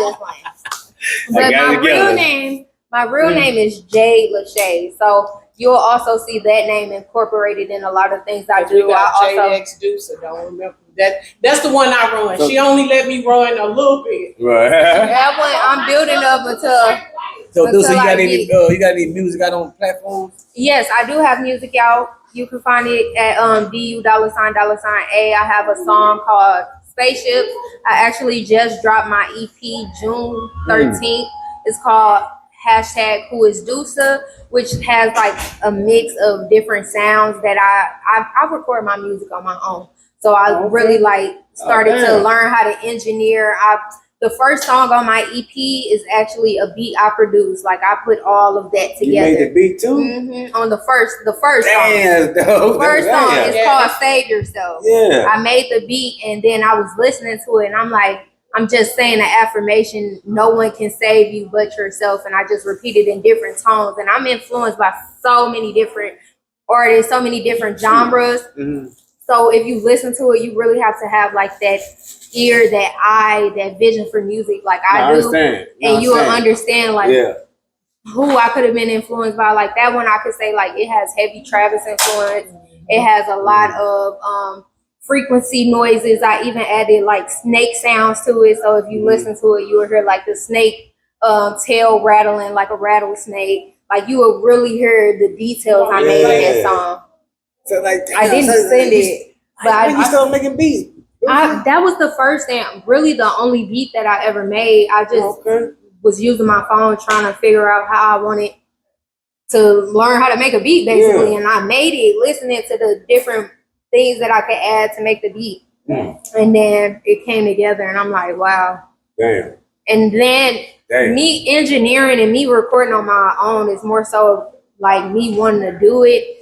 But
got
my
it together.
real name, My real name is Jay Shay. So you'll also see that name incorporated in a lot of things I do.
We got
I also
JX Deuce, I don't remember that. That's the one I run.
So-
She only let me run a little bit.
Right.
that one I'm building up until.
So, Deuce,
Until I
you got any music out on platforms?
Yes, I do have music out. You can find it at DU $A. I have a song called Spaceships. I actually just dropped my EP June 13th. It's called #WhoIsDusa, which has like a mix of different sounds that I record my music on my own. So I really like started to learn how to engineer. The first song on my EP is actually a beat I produced. Like I put all of that together.
You made the beat too?
On the first song.
Damn, dope.
The first song is
Yeah.
called Save Yourself.
Yeah.
I made the beat and then I was listening to it and I'm like, I'm just saying the affirmation, no one can save you but yourself. And I just repeat it in different tones. And I'm influenced by so many different artists, so many different genres.
Mm-hmm.
So if you listen to it, you really have to have like that ear, that eye, that vision for music like I do.
Understand.
And you will understand like
Yeah.
who I could have been influenced by. Like that one I could say like it has heavy Travis influence. It has a lot of frequency noises. I even added like snake sounds to it. So if you listen to it, you will hear like the snake tail rattling like a rattlesnake. Like you will really hear the details I made in that song.
So like
I didn't send it, but
when you started making beats.
that was the first and really the only beat that I ever made. I just was using my phone trying to figure out how I wanted to learn how to make a beat basically. And I made it listening to the different things that I could add to make the beat. And then it came together and I'm like, wow.
Damn.
And then me engineering and me recording on my own is more so like me wanting to do it.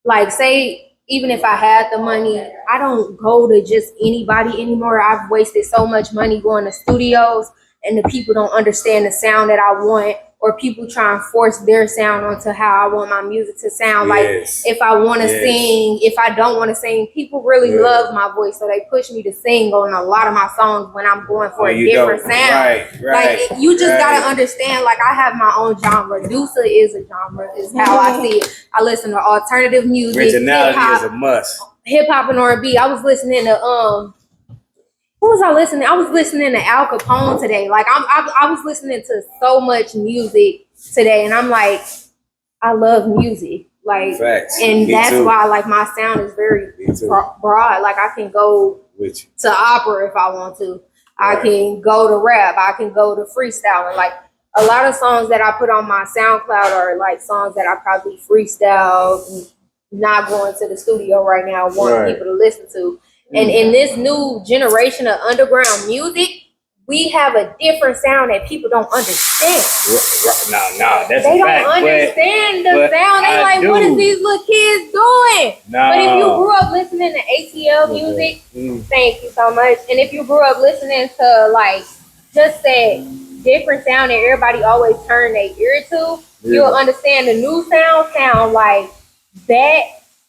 Like say, even if I had the money, I don't go to just anybody anymore. I've wasted so much money going to studios and the people don't understand the sound that I want, or people try and force their sound onto how I want my music to sound. Like if I want to sing, if I don't want to sing, people really love my voice. So they push me to sing on a lot of my songs when I'm going for a different sound. Like you just got to understand, like I have my own genre. Dusa is a genre, is how I see it. I listen to alternative music.
Originality is a must.
Hip hop and R&B. I was listening to who was I listening? I was listening to Al Capone today. Like I was listening to so much music today, and I'm like, I love music. Like,
Facts.
and
Me
that's
too.
why like my sound is very broad. Like I can go to opera if I want to. I can go to rap. I can go to freestyle. And like a lot of songs that I put on my SoundCloud are like songs that I probably freestyle, not going to the studio right now, want people to listen to. And in this new generation of underground music, we have a different sound that people don't understand.
No, that's
they
a
don't
fact.
understand the
but
sound. They like, what is these little kids doing?
No.
But if you grew up listening to ATL music, thank you so much. And if you grew up listening to like just that different sound that everybody always turn their ear to, you'll understand the new sound like that.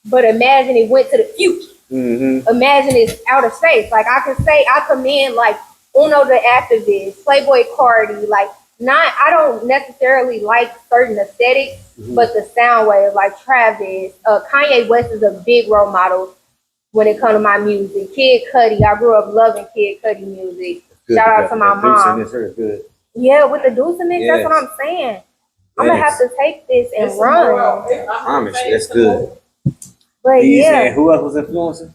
But imagine it went to the future. Imagine it's outer space. Like I could say, I commend like Uno the Activist, Playboy Cardi. Like I don't necessarily like certain aesthetics, but the sound wave, like Travis, Kanye West is a big role model when it comes to my music. Kid Cudi, I grew up loving Kid Cudi music. Shout out to my mom. Yeah, with the Deuce mix, that's what I'm saying. I'm gonna have to take this and run.
I promise you, that's good.
But
And who else was influencing?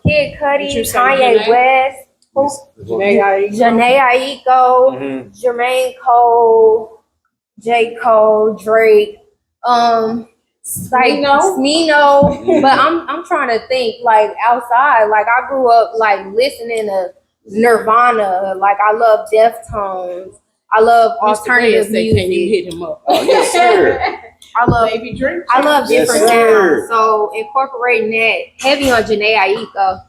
Kid Cudi, Kanye West, Janae Aiko, Jermaine Cole, J. Cole, Drake, like Smino. But I'm trying to think like outside. Like I grew up like listening to Nirvana. Like I love Deftones. I love alternative music.
Can you hit him up?
Oh yes, sir.
I love
Baby Drink.
I love different sounds. So incorporating that heavy on Janae Aiko,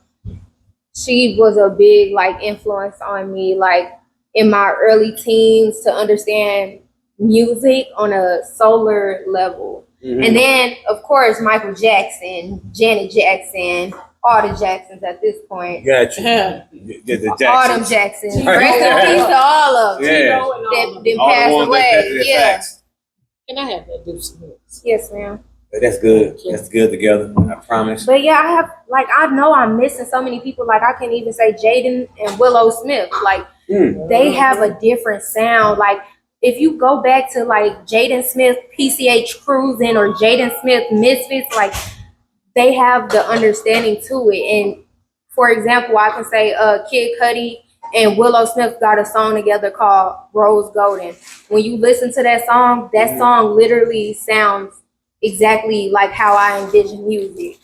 she was a big like influence on me, like in my early teens to understand music on a solar level. And then of course Michael Jackson, Janet Jackson, all the Jacksons at this point.
Got you. The
All them Jacksons. Rest in peace to all of them.
Yeah.
That then
All the
passed
ones
away.
that
Yeah.
facts.
Can I have that Deuce Mix?
Yes, ma'am.
That's good. That's good together. I promise.
But yeah, I have I know I'm missing so many people. Like I can't even say Jaden and Willow Smith. Like they have a different sound. Like if you go back to like Jaden Smith PCH Cruising or Jaden Smith Misfits, like they have the understanding to it. And for example, I can say Kid Cudi and Willow Smith got a song together called Rose Golden. When you listen to that song literally sounds exactly like how I envision music.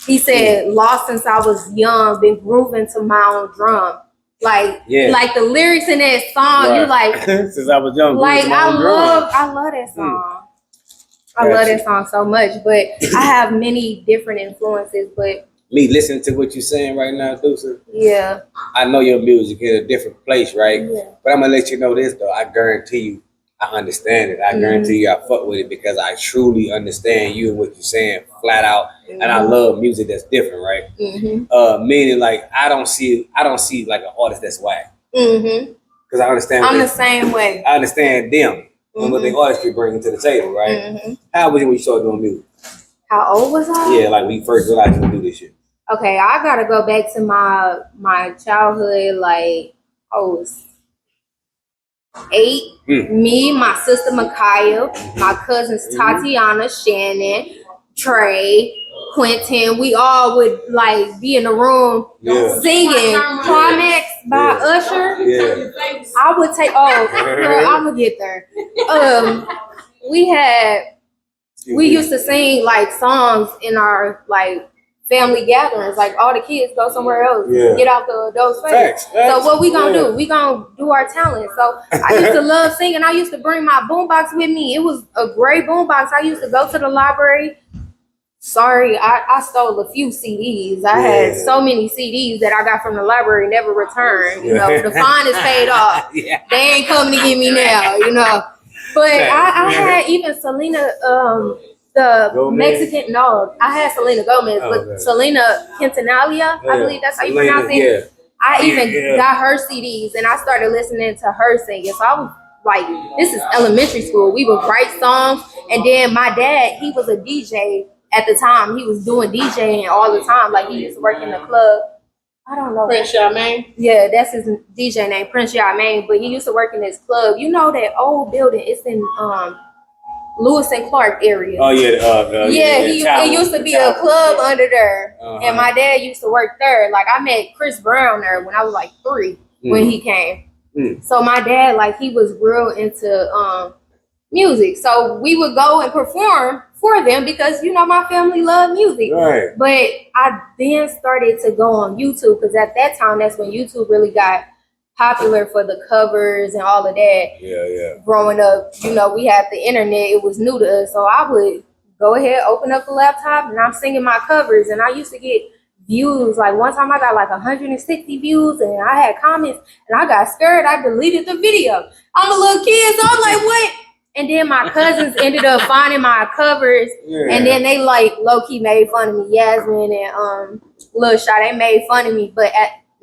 He said, lost since I was young, been grooving to my own drum. Like the lyrics in that song, you like
since I was young.
Like I love that song. I love that song so much. But I have many different influences, but
me listening to what you're saying right now, Deuce.
Yeah.
I know your music in a different place, right?
Yeah.
But I'm gonna let you know this though. I guarantee you, I understand it. I guarantee you, I fuck with it because I truly understand you and what you're saying, flat out. And I love music that's different, right? Meaning, like I don't see like an artist that's whack. Because I understand.
I'm the same way.
I understand them and what the artistry bringing to the table, right? How was it when you started doing music?
How old was I?
Yeah, like when you first realized you could do this shit.
Okay, I gotta go back to my childhood. Like I was 8. Me, my sister Micaiah, my cousins Tatiana, Shannon, Trey, Quentin. We all would like be in the room singing Climax by Usher. I would take. Oh, girl, I'm gonna get there. We used to sing like songs in our like family gatherings. Like all the kids go somewhere else, get out the adult space. So what we gonna do? We gonna do our talent. So I used to love singing. I used to bring my boombox with me. It was a great boombox. I used to go to the library. Sorry, I stole a few CDs. I had so many CDs that I got from the library, never returned. You know, the fine is paid off. They ain't coming to get me now, you know. But I had even Selena, the
Gomez.
Mexican, no, I had Selena Gomez, but Selena Quintanilla, I believe that's how you pronounce it. I even got her CDs and I started listening to her singing. So I was like, this is elementary school. We would write songs. And then my dad, he was a DJ at the time. He was doing DJing all the time. Like he used to work in the club. I don't know.
Prince Charmaine?
Yeah, that's his DJ name, Prince Charmaine. But he used to work in this club. You know that old building? It's in Lewis and Clark area.
Oh yeah,
it used to be a club under there, and my dad used to work there. Like I met Chris Brown there when I was like 3 when he came. So my dad, like he was real into music, so we would go and perform for them because you know my family loved music.
Right.
But I then started to go on YouTube because at that time that's when YouTube really got popular for the covers and all of that.
Yeah.
Growing up, you know, we had the internet. It was new to us. So I would go ahead, open up the laptop, and I'm singing my covers. And I used to get views. Like one time I got like 160 views and I had comments and I got scared. I deleted the video. I'm a little kid, so I'm like, what? And then my cousins ended up finding my covers and then they like low-key made fun of me. Yasmin and Lil Shy, they made fun of me. But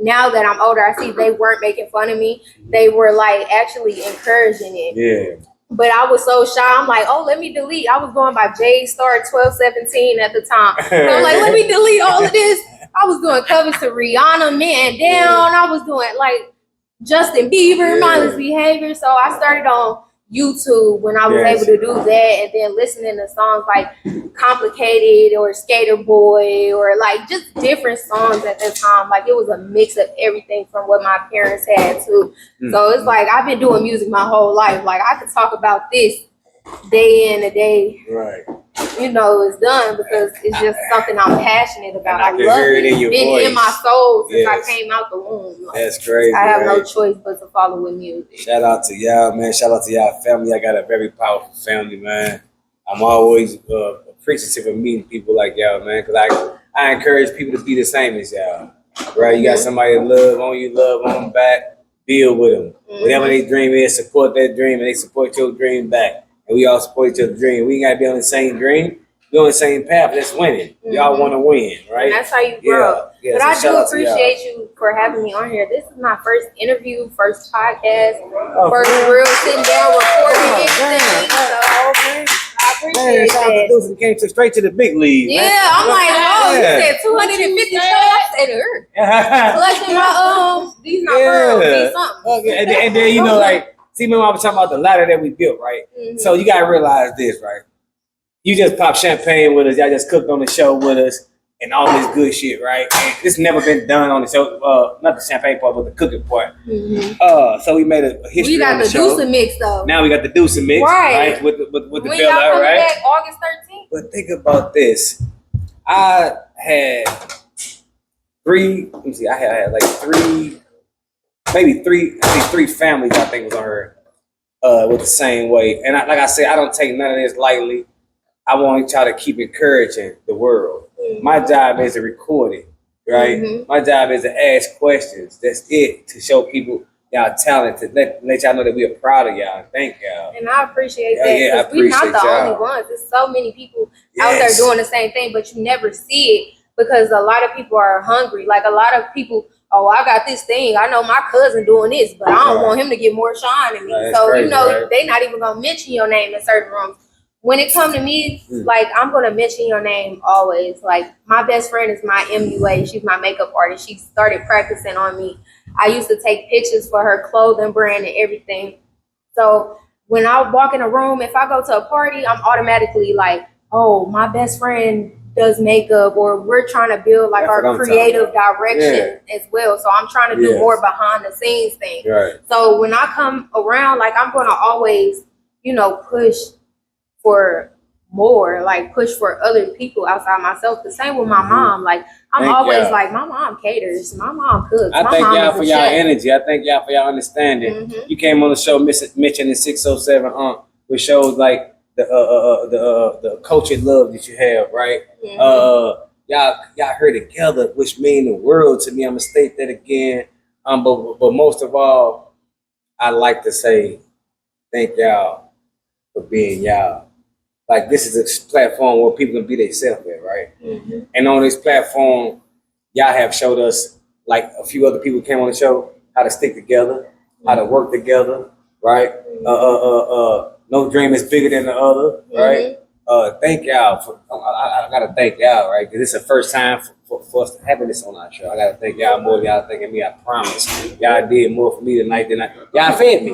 now that I'm older, I see they weren't making fun of me. They were like actually encouraging it.
Yeah.
But I was so shy. I'm like, oh, let me delete. I was going by J Star 1217 at the time. So I'm like, let me delete all of this. I was doing covers to Rihanna, Man Down. I was doing like Justin Bieber, Mindless Behavior. So I started on YouTube when I was able to do that, and then listening to songs like Complicated or Skater Boy or like just different songs at that time. Like it was a mix of everything from what my parents had too. So it's like I've been doing music my whole life. Like I could talk about this day in and day.
Right.
You know, it's done because it's just something I'm passionate about.
I
I
can
love
hear it
it.
in your
Been
voice.
in my soul since
Yes.
I came out the womb. Like,
That's crazy.
I have no
right?
choice but to follow with music.
Shout out to y'all, man. Shout out to y'all family. I got a very powerful family, man. I'm always appreciative of meeting people like y'all, man, because I encourage people to be the same as y'all. Right? You got somebody that love on them back, build with them. Whatever their dream is, support that dream, and they support your dream back. And we all support each other's dream. We ain't got to be on the same dream, we're on the same path. That's winning. Y'all want to win, right?
And that's how you grow.
Yeah,
but
so
I
shout
do
out to y'all.
appreciate you for having me on here. This is my first interview, first podcast, first
man.
real sitting down recording anything.
damn.
So
Okay.
I
Man,
appreciate
shout out to
that.
Deuce and came straight to the big league.
Yeah, I'm like, oh,
Yeah.
you said 250 shows. I said, collecting my these not pearls, these something.
Okay. And then you know, like, see, remember I was talking about the ladder that we built, right?
Mhm.
So you gotta realize this, right? You just pop champagne with us. Y'all just cooked on the show with us, and all this good shit, right? And it's never been done on the show. Not the champagne part, but the cooking part.
Mm-hmm.
So we made a history.
We got
on
the
the show.
Deuce mix though.
Now we got the Deuce and mix,
Right.
right? With the
When
Bel
y'all
Air,
coming
right?
back August 13th?
But think about this. I had three. Let me see. I had like three families. I think was on her with the same way. And like I said, I don't take none of this lightly. I want to try to keep encouraging the world.
Mm-hmm.
My job is to record it, right?
Mhm.
My job is to ask questions. That's it, to show people y'all talented. Let y'all know that we are proud of y'all. Thank y'all.
And I appreciate
Yeah,
that.
yeah, I
Because we're not the
appreciate y'all.
only ones. There's so many people out there
Yes.
doing the same thing, but you never see it because a lot of people are hungry. Like a lot of people, oh, I got this thing. I know my cousin doing this, but I don't
Right.
want him to get more shine than me.
Right, that's
So,
crazy,
you know,
right?
they not even going to mention your name in certain rooms. When it come to me, like, I'm going to mention your name always. Like, my best friend is my MUA. She's my makeup artist. She started practicing on me. I used to take pictures for her clothing brand and everything. So when I walk in a room, if I go to a party, I'm automatically like, oh, my best friend does makeup, or we're trying to build like
That's what
our
I'm
creative direction as well. So I'm trying to do
Yes.
more behind the scenes things.
Right.
So when I come around, like, I'm going to always, you know, push for more, like push for other people outside myself. The same with my mom. Like, I'm
Thank
always
y'all.
like, my mom caters, my mom cooks.
I
my
thank
mom
y'all
is
for
a
y'all
chef.
energy. I thank y'all for y'all understanding.
Mhm.
You came on the show mentioning 607 which shows like the cultured love that you have, right?
Mhm.
Y'all here together, which mean the world to me. I'm gonna state that again. But most of all, I like to say thank y'all for being y'all. Like, this is a platform where people can be themselves at, right?
Mhm.
And on this platform, y'all have showed us, like a few other people came on the show, how to stick together, how to work together, right? No dream is bigger than the other, right? Thank y'all for. I gotta thank y'all, right? Because it's the first time for us having this on our show. I gotta thank y'all more than y'all thanking me. I promise. Y'all did more for me tonight than y'all fed me.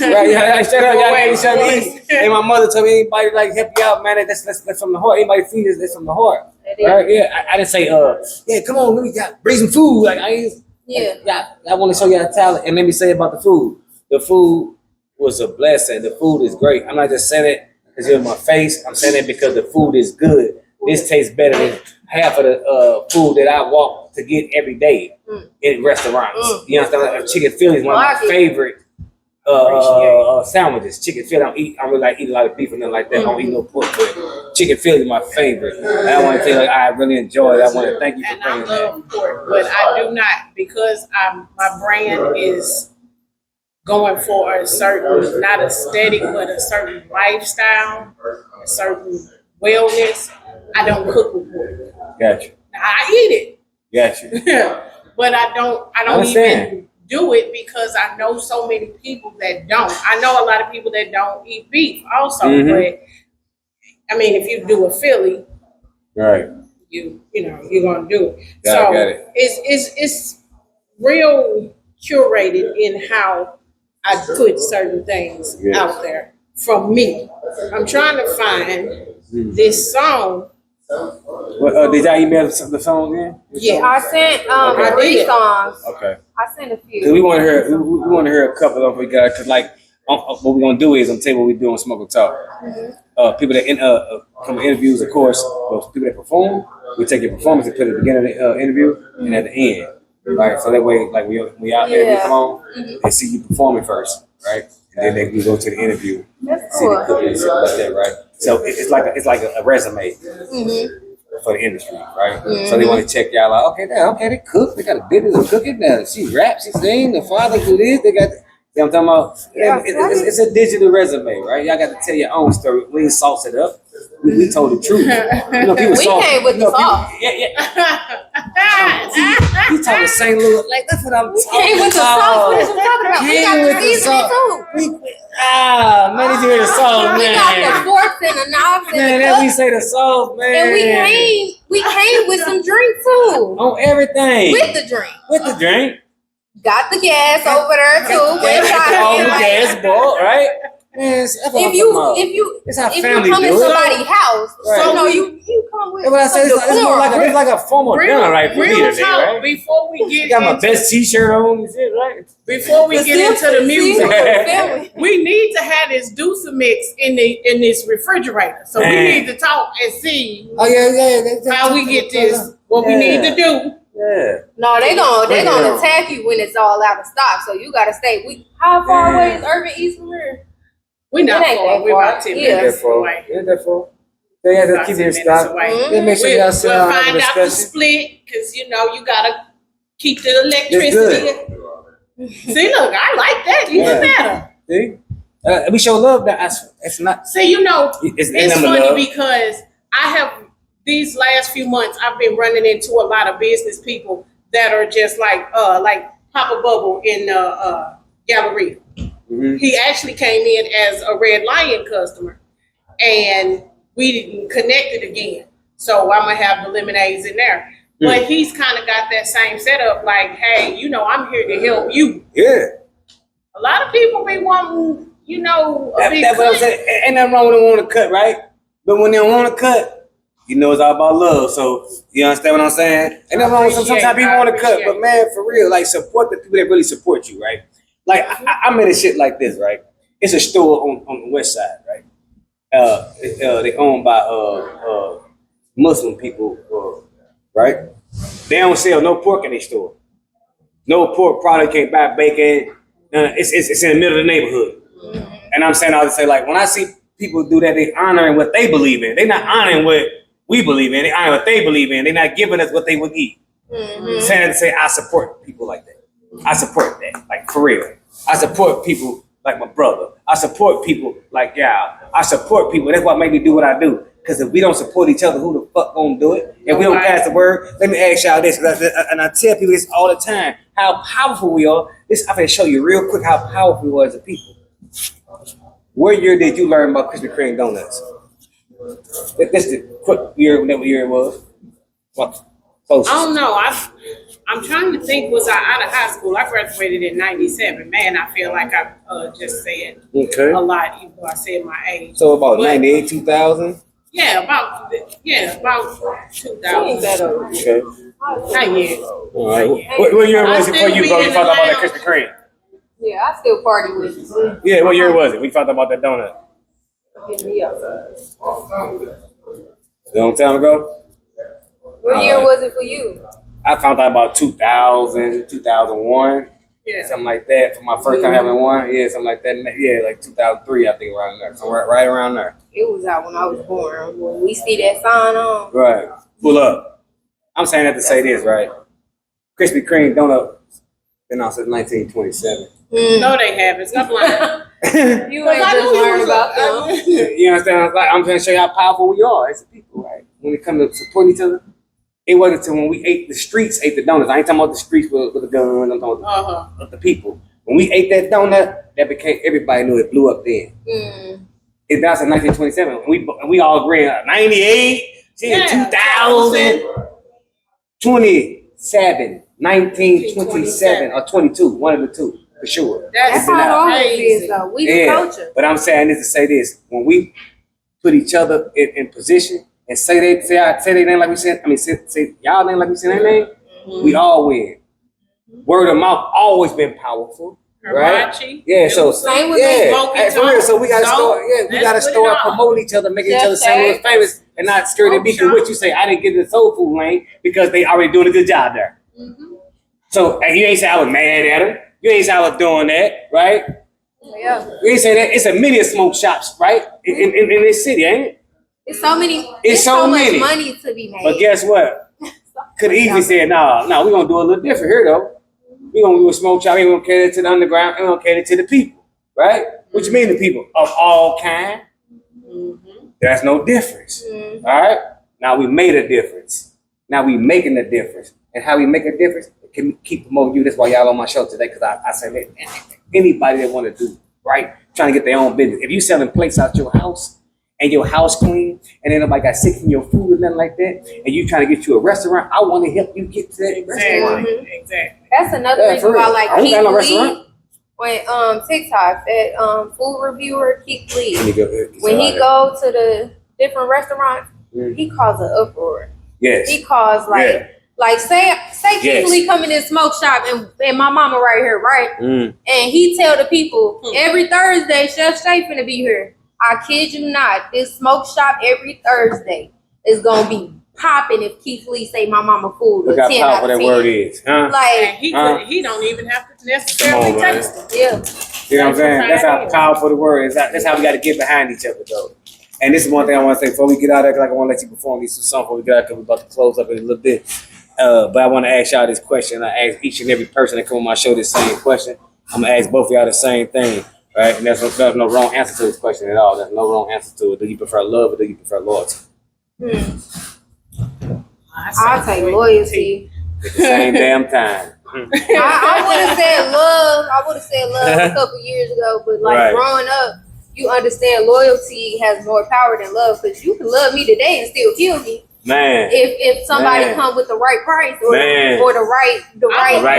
Right? Y'all shut up. Y'all gave me something to eat. And my mother told me, anybody like help you out, man. That's from the heart. Anybody feed us, that's from the heart. Right? Yeah. I didn't say, yeah, come on, let me bring some food. Like, I ain't.
Yeah.
I want to show y'all talent. And let me say about the food. The food was a blessing. The food is great. I'm not just saying it because you're in my face. I'm saying it because the food is good. This tastes better than half of the food that I walk to get every day in restaurants. You understand? Like, chicken Philly is one of my favorite sandwiches. Chicken Philly. I really like eating a lot of beef and nothing like that. I don't eat no pork, but chicken Philly is my favorite. And I want to tell you, like, I really enjoy it. I want to thank you for
And I
bringing that.
love pork, but I do not, because my brand is going for a certain, not aesthetic, but a certain lifestyle, a certain wellness. I don't cook with pork.
Gotcha.
Now, I eat it,
Gotcha.
but I don't
understand.
even do it because I know so many people that don't. I know a lot of people that don't eat beef also, but I mean, if you do a Philly,
Right.
you're gonna do it.
Got
so
it.
it's real curated in how I put certain things out there from me. I'm trying to find this song.
Well, did y'all email the song again?
Yeah,
I sent
Okay.
3 songs.
Okay.
I sent a few.
Cause we want to hear, we want to hear a couple of them. We got, cause like, what we're gonna do is I'm tell you what we do on Smoke and Talk. People that come to interviews, of course, but people that perform, we take your performance and put it at the beginning of the interview and at the end, right? So that way, like when y'all interview come on, they see you performing first, right? And then they can go to the interview,
That's
see the
cool.
cooking and stuff like that, right? So it's like a resume. For the industry, right? So they want to check y'all out. Okay, they cook. They got a business of cooking now. She raps, she sings. The father do this. They got, You know what I'm talking about?
Yeah,
It's a digital resume, right? Y'all got to tell your own story. We didn't sauce it up. We told the truth. You know, people
We
sauce.
came with the sauce.
You talking St. Louis? Like that's what I'm talking
Came with the sauce. What is you talking about? We got the seasoning too.
Man, did you hear the sauce,
We
man?
got the forks and the knobs and
Man,
the
that we
cups.
say the sauce, man.
And we came with some drink too.
On everything.
With the drink.
With the drink.
Got the gas over there too.
All the gas ball, right? Man, that's what I'm
If you
talking about. It's how
if you
family
come
do
in
it.
somebody's house,
Right.
you know you come with
Yeah, but I say
some
it's more
decorum.
it's like a formal dinner, right? For me
Real
today,
talk.
right?
Before we
I
get
got my
into,
best T-shirt on and shit, right?
before we
But
get
still,
into the music,
family.
we need to have this Deuce mix in this refrigerator. So we
Man.
need to talk and see
Oh yeah.
how we get this. What we need to do.
Yeah.
No, they gonna
Yeah.
attack you when it's all out of stock. So you gotta stay. How far away is Urban East from here?
We not
It ain't
far.
that
We're
far.
about 10
Yeah.
minutes away.
Ain't that for? They have to
About
keep
10
it in
minutes
stock.
away.
Mhm.
They make sure
We'll
y'all sit down and have a
find out the
discussion.
split because you gotta keep the
It's
electricity.
good.
See, look, I like that even
Yeah.
better.
See? We show love. It's not.
See,
It's
it's
number
funny
love.
because I have these last few months I've been running into a lot of business people that are just like Papa Bubble in Galleria.
Mm-hmm.
He actually came in as a Red Lion customer, and we didn't connected again. So I'm gonna have the lemonades in there. But he's kind of got that same setup, like, hey, I'm here to help you.
Yeah.
A lot of people be wanting, a big
That's what I'm
cut.
saying. Ain't nothing wrong with them wanting to cut, right? But when they don't want to cut, it's all about love. So you understand what I'm saying? Ain't nothing wrong with sometimes people want to cut, but man, for real, like support the people that really support you, right? Like I made a shit like this, right? It's a store on the west side, right? They owned by Muslim people, right? They don't sell no pork in their store. No pork product, can't buy bacon. It's in the middle of the neighborhood. And I'm saying, I would say, like, when I see people do that, they honoring what they believe in. They're not honoring what we believe in. They honor what they believe in. They're not giving us what they would eat. Saying to say, I support people like that. I support that, like, for real. I support people like my brother. I support people like y'all. I support people. That's what made me do what I do. Because if we don't support each other, who the fuck gonna do it? If we don't pass the word, let me ask y'all this. And I tell people this all the time, how powerful we are. I'm going to show you real quick how powerful we are as a people. What year did you learn about Krispy Kreme donuts? This is the quick year, whatever year it was. What? Closest.
I don't know. I'm trying to think. Was I out of high school? I graduated in '97. Man, I feel like I just said
Okay.
a lot, even though I said my age.
So about
But-
98, 2000?
Yeah, about 2000.
Okay.
Not yet.
All right. What year was it for you, bro? You found out about that Krispy Kreme?
Yeah, I still party with you.
Yeah, what year was it? We found out about that donut.
Hit me up.
A long time ago?
What year was it for you?
I found out about 2000, 2001,
Yeah.
something like that. For my first time having one, yeah, something like that. Yeah, like 2003, I think, around there. So right around there.
It was out when I was born. When we see that sign on.
Right. Pull up. I'm saying that to say this, right? Krispy Kreme donut been out since 1927.
No, they haven't. Stop lying.
You ain't just learned about them.
You understand? Like, I'm trying to show you how powerful we are as a people, right? When it comes to support each other. It wasn't until when we ate the streets, ate the donuts. I ain't talking about the streets with a gun. I'm talking about the people. When we ate that donut, that became, everybody knew it blew up then. It was in 1927. We all agree on 98, 2000, 27, 1927, or 22, one of the two, for sure.
That's how it always is, though. We the culture.
But I'm saying this to say this. When we put each other in position and say their name like we said, say y'all name like we said their name, we all win. Word of mouth always been powerful. Right? Yeah, so
Same with
for real. So we gotta start promoting each other, making each other St. Louis famous, and not scared to be. Because what you say, I didn't get in the soul food lane because they already doing a good job there. So and you ain't say I was mad at them. You ain't say I was doing that, right?
Yeah.
You ain't say that. It's a million smoke shops, right? In this city, ain't it?
It's so many.
It's so many.
much money to be made.
But guess what? Could easily say, no, we're gonna do a little different here though. We gonna do a smoke shop. We gonna cater to the underground. We gonna cater to the people, right? What you mean the people of all kind? There's no difference. All right. Now we made a difference. Now we making a difference. And how we make a difference? Can keep promoting you. That's why y'all on my show today. Because I said, man, anybody that want to do right, trying to get their own business. If you selling plates out your house and your house clean, and then nobody got sick in your food or nothing like that, and you trying to get you a restaurant, I want to help you get to that restaurant.
Exactly.
That's another
Yeah,
reason
for
why I
real.
like
I ain't got no
Keith Lee.
restaurant.
When TikTok, that food reviewer Keith Lee,
Let me go.
when he go to the different restaurants, he calls an uproar.
Yes.
He calls like say Keith Lee come in this smoke shop and my mama right here, right? And he tell the people every Thursday Chef Shay finna be here. I kid you not, this smoke shop every Thursday is gonna be popping if Keith Lee say my mama food.
Look how powerful that word is, huh?
Like
He don't even have to necessarily
Come on,
taste it.
yeah.
You know what I'm saying? That's how powerful the word is. That's how we got to get behind each other, though. And this is one thing I want to say before we get out of there, like I want to let you perform these two songs before we get out there. We're about to close up in a little bit. But I want to ask y'all this question. I ask each and every person that come on my show this same question. I'm going to ask both of y'all the same thing, right? And there's no wrong answer to this question at all. There's no wrong answer to it. Do you prefer love or do you prefer loyalty?
I'll take loyalty.
At the same damn time.
I would have said love. I would have said love a couple years ago, but like growing up, you understand loyalty has more power than love because you can love me today and still kill me.
Man.
If somebody come with the right price or the right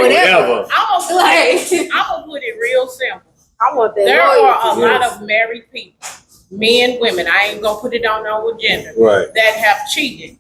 whatever.
I'm gonna put it real simple.
I want that.
There
loyalty.
are a lot of married people, men, women. I ain't gonna put it on no gender that have cheated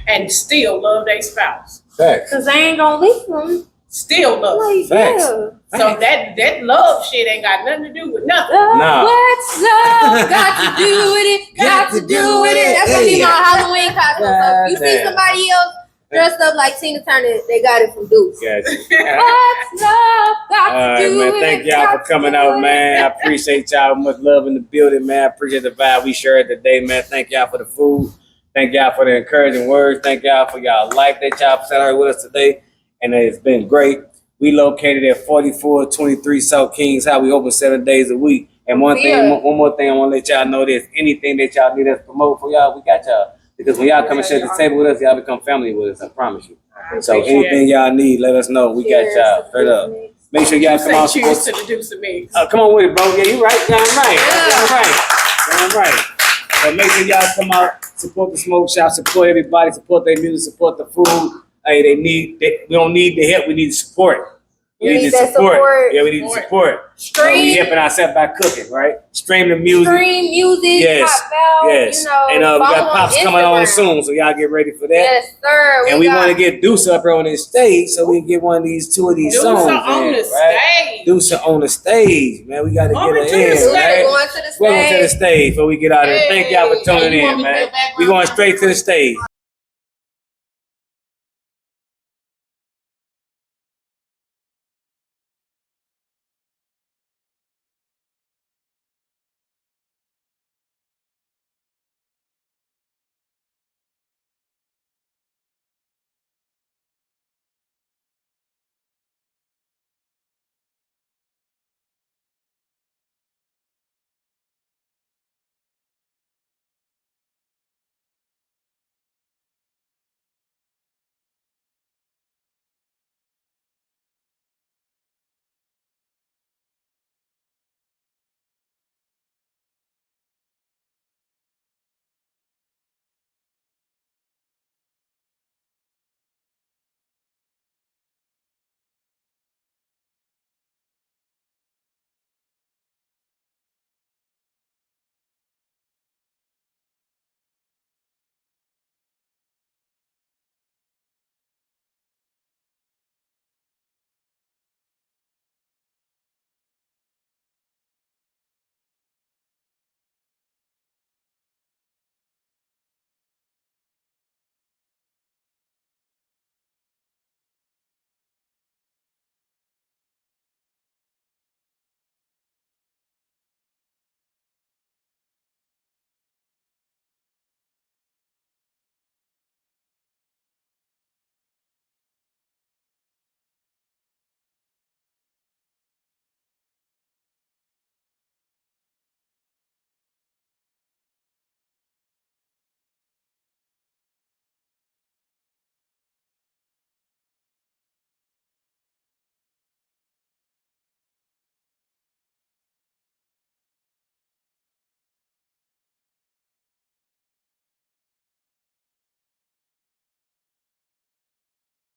and still love their spouse.
Facts.
Cause they ain't gonna leave them.
Still love.
Like,
Facts.
yeah.
So that love shit ain't got nothing to do with nothing.
Nah.
What's love got to do with it? Got to do with it. That's gonna be my Halloween costume. So if you see somebody else dressed up like Tina Turner, they got it from Deuce.
Gotcha.
What's love got to do
man,
with
thank
it?
y'all for coming out, man. I appreciate y'all. Much love in the building, man. I appreciate the vibe we shared today, man. Thank y'all for the food. Thank y'all for the encouraging words. Thank y'all for y'all life that y'all celebrated with us today. And it's been great. We located at 4423 South Kings High. We open 7 days a week. And one more thing I want to let y'all know this. Anything that y'all need us to promote for y'all, we got y'all. Because when y'all come and share the table with us, y'all become family with us, I promise you. So anything y'all need, let us know. We got y'all. Straight up. Make sure y'all come out.
Cheers to the Deuce and Mix.
Come on with it, bro. Yeah, you right. Damn right. So make sure y'all come out, support the smoke shop, support everybody, support their music, support the food. Hey, we don't need the help, we need the support. We need the support. Yeah, we need the support. We helping ourselves by cooking, right? Stream the music.
Stream music,
yes.
You know,
and we got Pops coming on soon, so y'all get ready for that.
Yes, sir.
And we want to get Deuce up here on this stage so we can get two of these songs in, right? Deuce on the stage, man. We got to get her in, right? Welcome to the stage before we get out of here. Thank y'all for tuning in, man. We going straight to the stage.